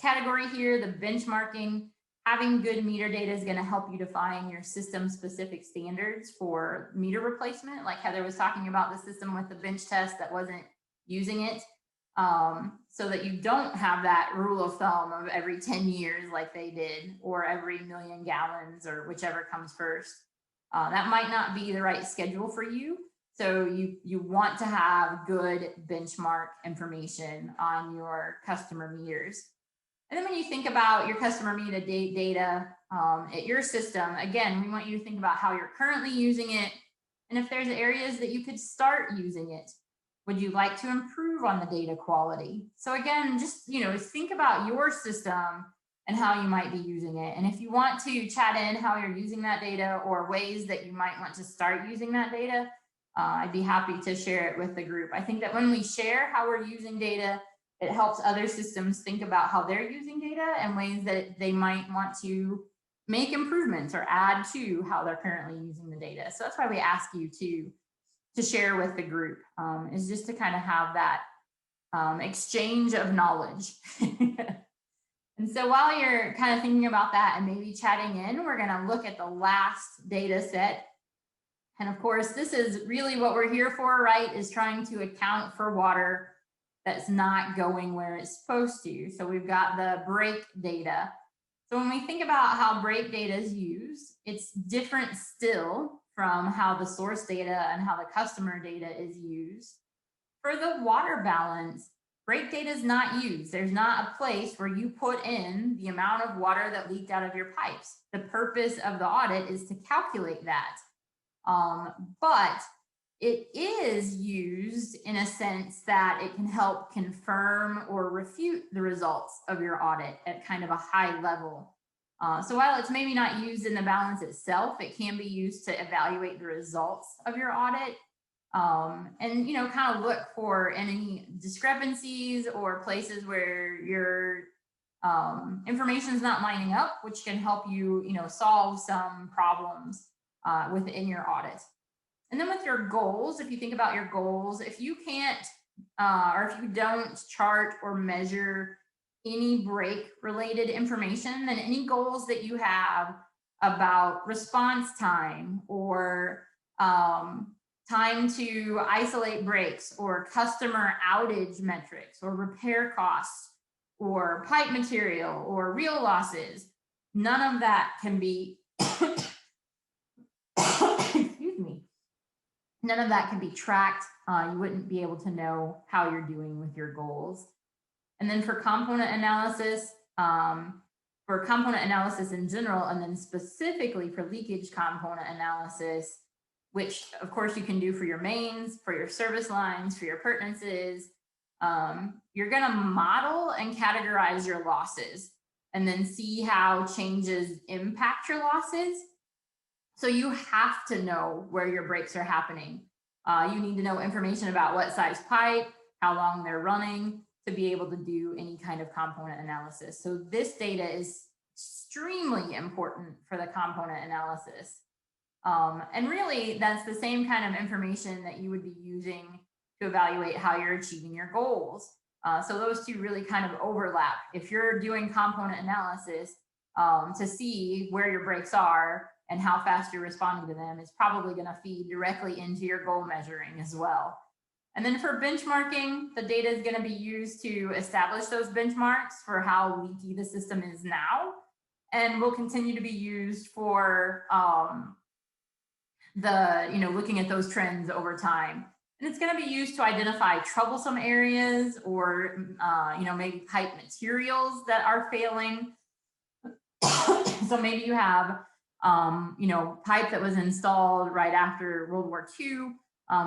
category here, the benchmarking. Having good meter data is going to help you define your system specific standards for meter replacement. Like Heather was talking about the system with the bench test that wasn't using it, so that you don't have that rule of thumb of every 10 years like they did, or every 1,000,000 gallons, or whichever comes first. That might not be the right schedule for you. So you want to have good benchmark information on your customer meters. And then when you think about your customer meter data at your system, again, we want you to think about how you're currently using it. And if there's areas that you could start using it, would you like to improve on the data quality? So again, just, think about your system and how you might be using it. And if you want to chat in how you're using that data or ways that you might want to start using that data, I'd be happy to share it with the group. I think that when we share how we're using data, it helps other systems think about how they're using data and ways that they might want to make improvements or add to how they're currently using the data. So that's why we ask you to share with the group, is just to kind of have that exchange of knowledge. And so while you're kind of thinking about that and maybe chatting in, we're going to look at the last data set. And of course, this is really what we're here for, right? Is trying to account for water that's not going where it's supposed to. So we've got the break data. So when we think about how break data is used, it's different still from how the source data and how the customer data is used. For the water balance, break data is not used. There's not a place where you put in the amount of water that leaked out of your pipes. The purpose of the audit is to calculate that. But it is used in a sense that it can help confirm or refute the results of your audit at kind of a high level. So while it's maybe not used in the balance itself, it can be used to evaluate the results of your audit. And, kind of look for any discrepancies or places where your information is not lining up, which can help you, solve some problems within your audit. And then with your goals, if you think about your goals, if you can't or if you don't chart or measure any break related information, then any goals that you have about response time or time to isolate breaks or customer outage metrics or repair costs or pipe material or real losses, none of that can be none of that can be tracked. You wouldn't be able to know how you're doing with your goals. And then for component analysis in general, and then specifically for leakage component analysis, which of course you can do for your mains, for your service lines, for your pertinences, you're going to model and categorize your losses and then see how changes impact your losses. So you have to know where your breaks are happening. You need to know information about what size pipe, how long they're running to be able to do any kind of component analysis. So this data is extremely important for the component analysis. And really, that's the same kind of information that you would be using to evaluate how you're achieving your goals. So those two really kind of overlap. If you're doing component analysis to see where your breaks are and how fast you're responding to them, it's probably going to feed directly into your goal measuring as well. And then for benchmarking, the data is going to be used to establish those benchmarks for how leaky the system is now, and will continue to be used for looking at those trends over time. And it's going to be used to identify troublesome areas or maybe pipe materials that are failing. So maybe you have pipe that was installed right after World War II,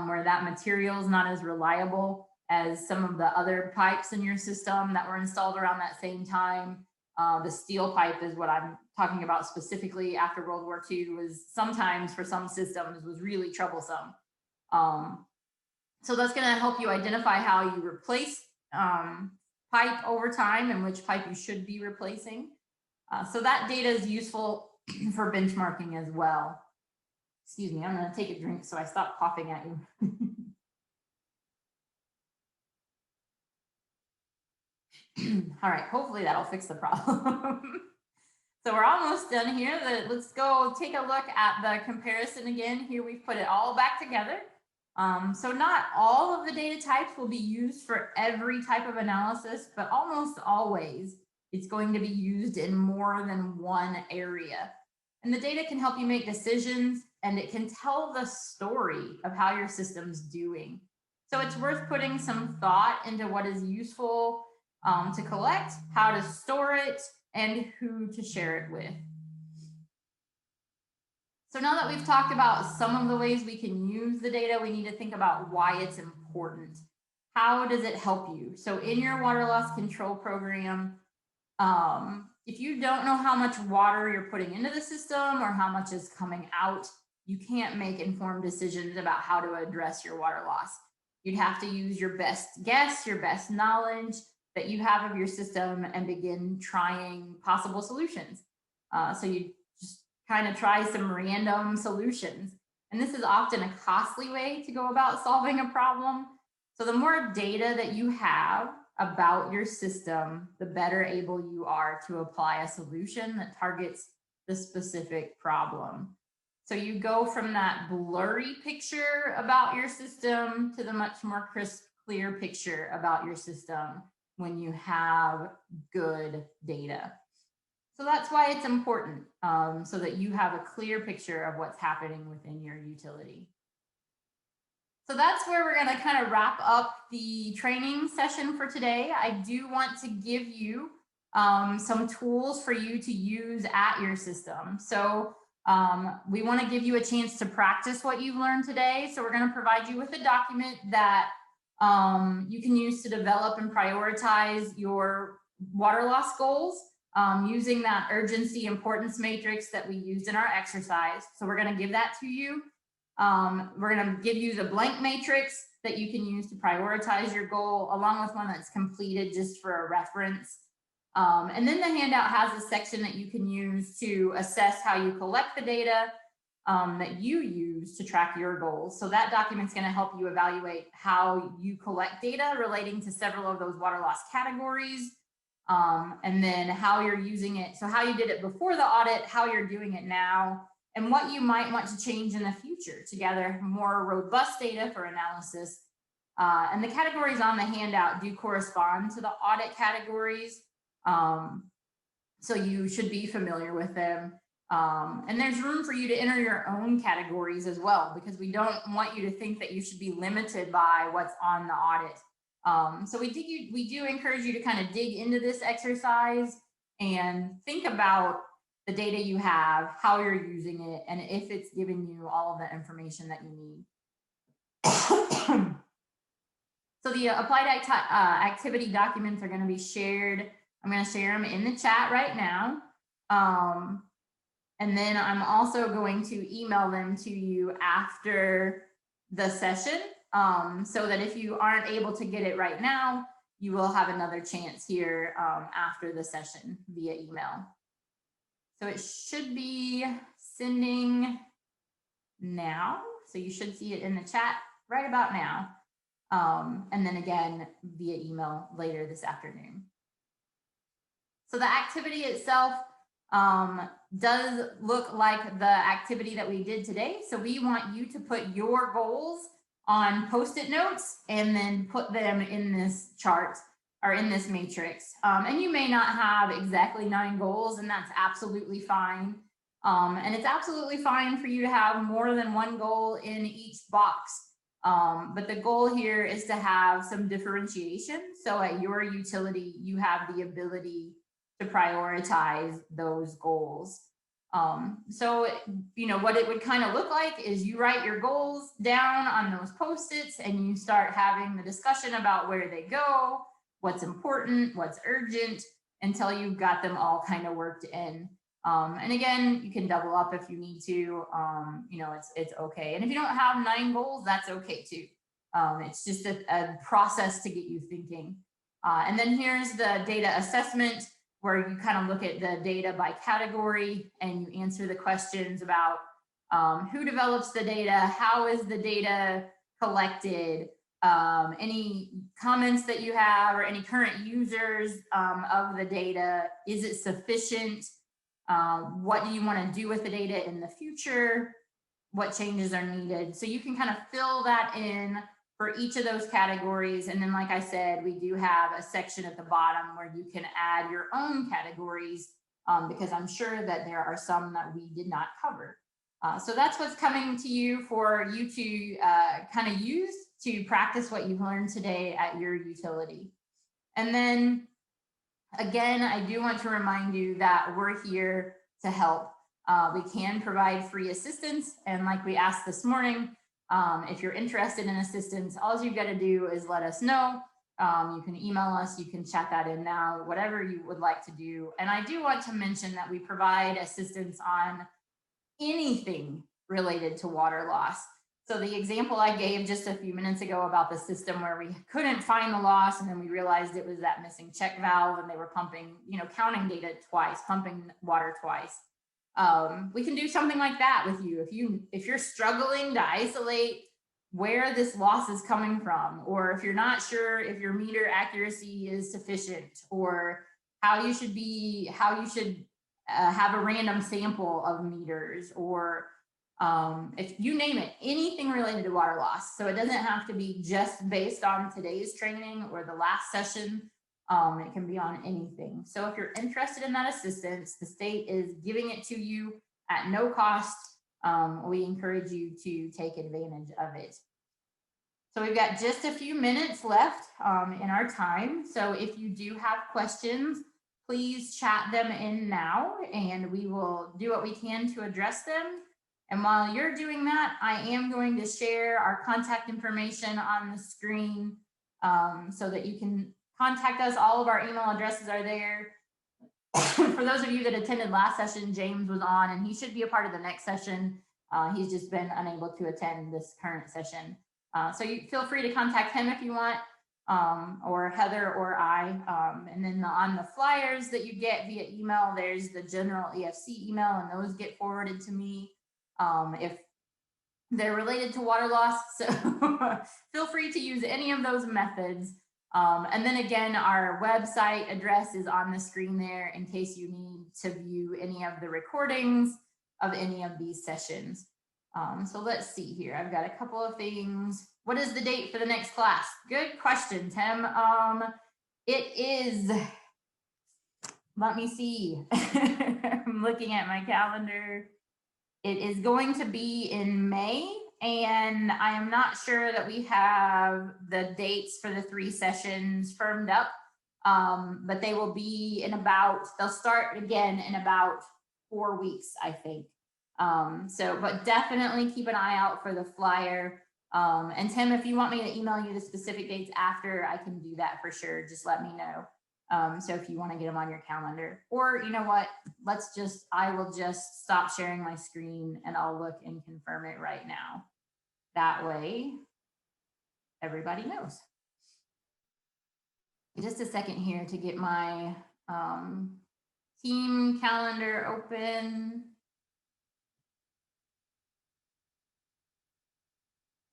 where that material is not as reliable as some of the other pipes in your system that were installed around that same time. The steel pipe is what I'm talking about specifically after World War II, was sometimes for some systems was really troublesome. So that's going to help you identify how you replace pipe over time and which pipe you should be replacing. So that data is useful for benchmarking as well. Excuse me, I'm going to take a drink so I stop coughing at you. All right, hopefully that'll fix the problem. So we're almost done here. Let's go take a look at the comparison again. Here we've put it all back together. So not all of the data types will be used for every type of analysis, but almost always it's going to be used in more than one area. And the data can help you make decisions and it can tell the story of how your system's doing. So it's worth putting some thought into what is useful to collect, how to store it, and who to share it with. So now that we've talked about some of the ways we can use the data, we need to think about why it's important. How does it help you? So in your water loss control program, if you don't know how much water you're putting into the system or how much is coming out, you can't make informed decisions about how to address your water loss. You'd have to use your best guess, your best knowledge that you have of your system and begin trying possible solutions. So you just kind of try some random solutions. And this is often a costly way to go about solving a problem. So the more data that you have about your system, the better able you are to apply a solution that targets the specific problem. So you go from that blurry picture about your system to the much more crisp, clear picture about your system when you have good data. So that's why it's important, so that you have a clear picture of what's happening within your utility. So that's where we're going to kind of wrap up the training session for today. I do want to give you some tools for you to use at your system. So we want to give you a chance to practice what you've learned today. So we're going to provide you with a document that you can use to develop and prioritize your water loss goals using that urgency importance matrix that we used in our exercise. So we're going to give that to you. We're going to give you the blank matrix that you can use to prioritize your goal, along with one that's completed just for a reference. And then the handout has a section that you can use to assess how you collect the data that you use to track your goals. So that document's going to help you evaluate how you collect data relating to several of those water loss categories, and then how you're using it. So how you did it before the audit, how you're doing it now, and what you might want to change in the future to gather more robust data for analysis. And the categories on the handout do correspond to the audit categories. So you should be familiar with them. And there's room for you to enter your own categories as well, because we don't want you to think that you should be limited by what's on the audit. So we do encourage you to kind of dig into this exercise and think about the data you have, how you're using it, and if it's giving you all of the information that you need. So the applied activity documents are going to be shared. I'm going to share them in the chat right now. And then I'm also going to email them to you after the session, so that if you aren't able to get it right now, you will have another chance here after the session via email. So it should be sending now. So you should see it in the chat right about now. And then again, via email later this afternoon. So the activity itself does look like the activity that we did today. So we want you to put your goals on Post-it notes and then put them in this chart or in this matrix. And you may not have exactly 9 goals, and that's absolutely fine. And it's absolutely fine for you to have more than one goal in each box. But the goal here is to have some differentiation. So at your utility, you have the ability to prioritize those goals. So, you know, what it would kind of look like is you write your goals down on those Post-its and you start having the discussion about where they go, what's important, what's urgent, until you've got them all kind of worked in. And again, you can double up if you need to, you know, it's okay. And if you don't have 9 goals, that's okay too. It's just a process to get you thinking. And then here's the data assessment, where you kind of look at the data by category and you answer the questions about who develops the data, how is the data collected, any comments that you have or any current users of the data, is it sufficient? What do you want to do with the data in the future? What changes are needed? So you can kind of fill that in for each of those categories. And then, like I said, we do have a section at the bottom where you can add your own categories, because I'm sure that there are some that we did not cover. So that's what's coming to you for you to kind of use to practice what you've learned today at your utility. And then again, I do want to remind you that we're here to help. We can provide free assistance. And like we asked this morning, if you're interested in assistance, all you've got to do is let us know. You can email us, you can chat that in now, whatever you would like to do. And I do want to mention that we provide assistance on anything related to water loss. So the example I gave just a few minutes ago about the system where we couldn't find the loss, and then we realized it was that missing check valve, and they were pumping, counting data twice, pumping water twice. We can do something like that with you. If you're struggling to isolate where this loss is coming from, or if you're not sure if your meter accuracy is sufficient, or how you should have a random sample of meters, or if you name it, anything related to water loss. So it doesn't have to be just based on today's training or the last session. It can be on anything. So if you're interested in that assistance, the state is giving it to you at no cost. We encourage you to take advantage of it. So we've got just a few minutes left in our time. So if you do have questions, please chat them in now, and we will do what we can to address them. And while you're doing that, I am going to share our contact information on the screen so that you can contact us. All of our email addresses are there. For those of you that attended last session, James was on, and he should be a part of the next session. He's just been unable to attend this current session. So you feel free to contact him if you want, or Heather or I. And then on the flyers that you get via email, there's the general EFC email, and those get forwarded to me if they're related to water loss. So feel free to use any of those methods. And then again, our website address is on the screen there in case you need to view any of the recordings of any of these sessions. So let's see here. I've got a couple of things. What is the date for the next class? Good question, Tim. It is, let me see. I'm looking at my calendar. It is going to be in May, and I am not sure that we have the dates for the 3 sessions firmed up, but they will be they'll start again in about 4 weeks, I think. But definitely keep an eye out for the flyer. And Tim, if you want me to email you the specific dates after, I can do that for sure. Just let me know. So if you want to get them on your calendar, or you know what, I will just stop sharing my screen and I'll look and confirm it right now. That way, everybody knows. Just a second here to get my team calendar open.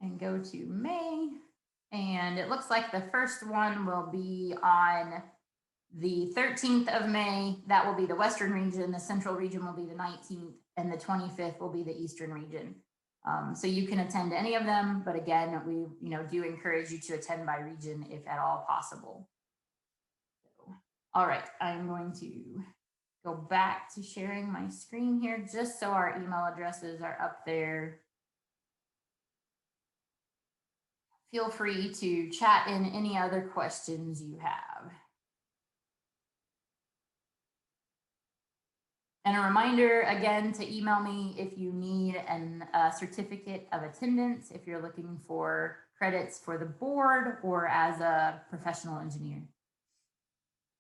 And go to May, and it looks like the first one will be on the 13th of May. That will be the Western region. The Central region will be the 19th, and the 25th will be the Eastern region. So you can attend any of them, but again, we do encourage you to attend by region if at all possible. So, all right, I'm going to go back to sharing my screen here just so our email addresses are up there. Feel free to chat in any other questions you have. And a reminder again to email me if you need a certificate of attendance, if you're looking for credits for the board or as a professional engineer.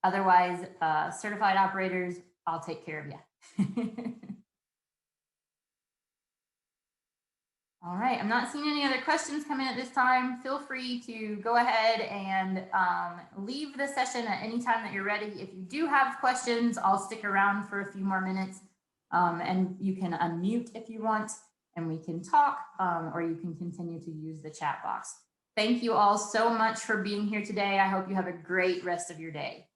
Otherwise, certified operators, I'll take care of you. All right, I'm not seeing any other questions come in at this time. Feel free to go ahead and leave the session at any time that you're ready. If you do have questions, I'll stick around for a few more minutes, and you can unmute if you want, and we can talk, or you can continue to use the chat box. Thank you all so much for being here today. I hope you have a great rest of your day.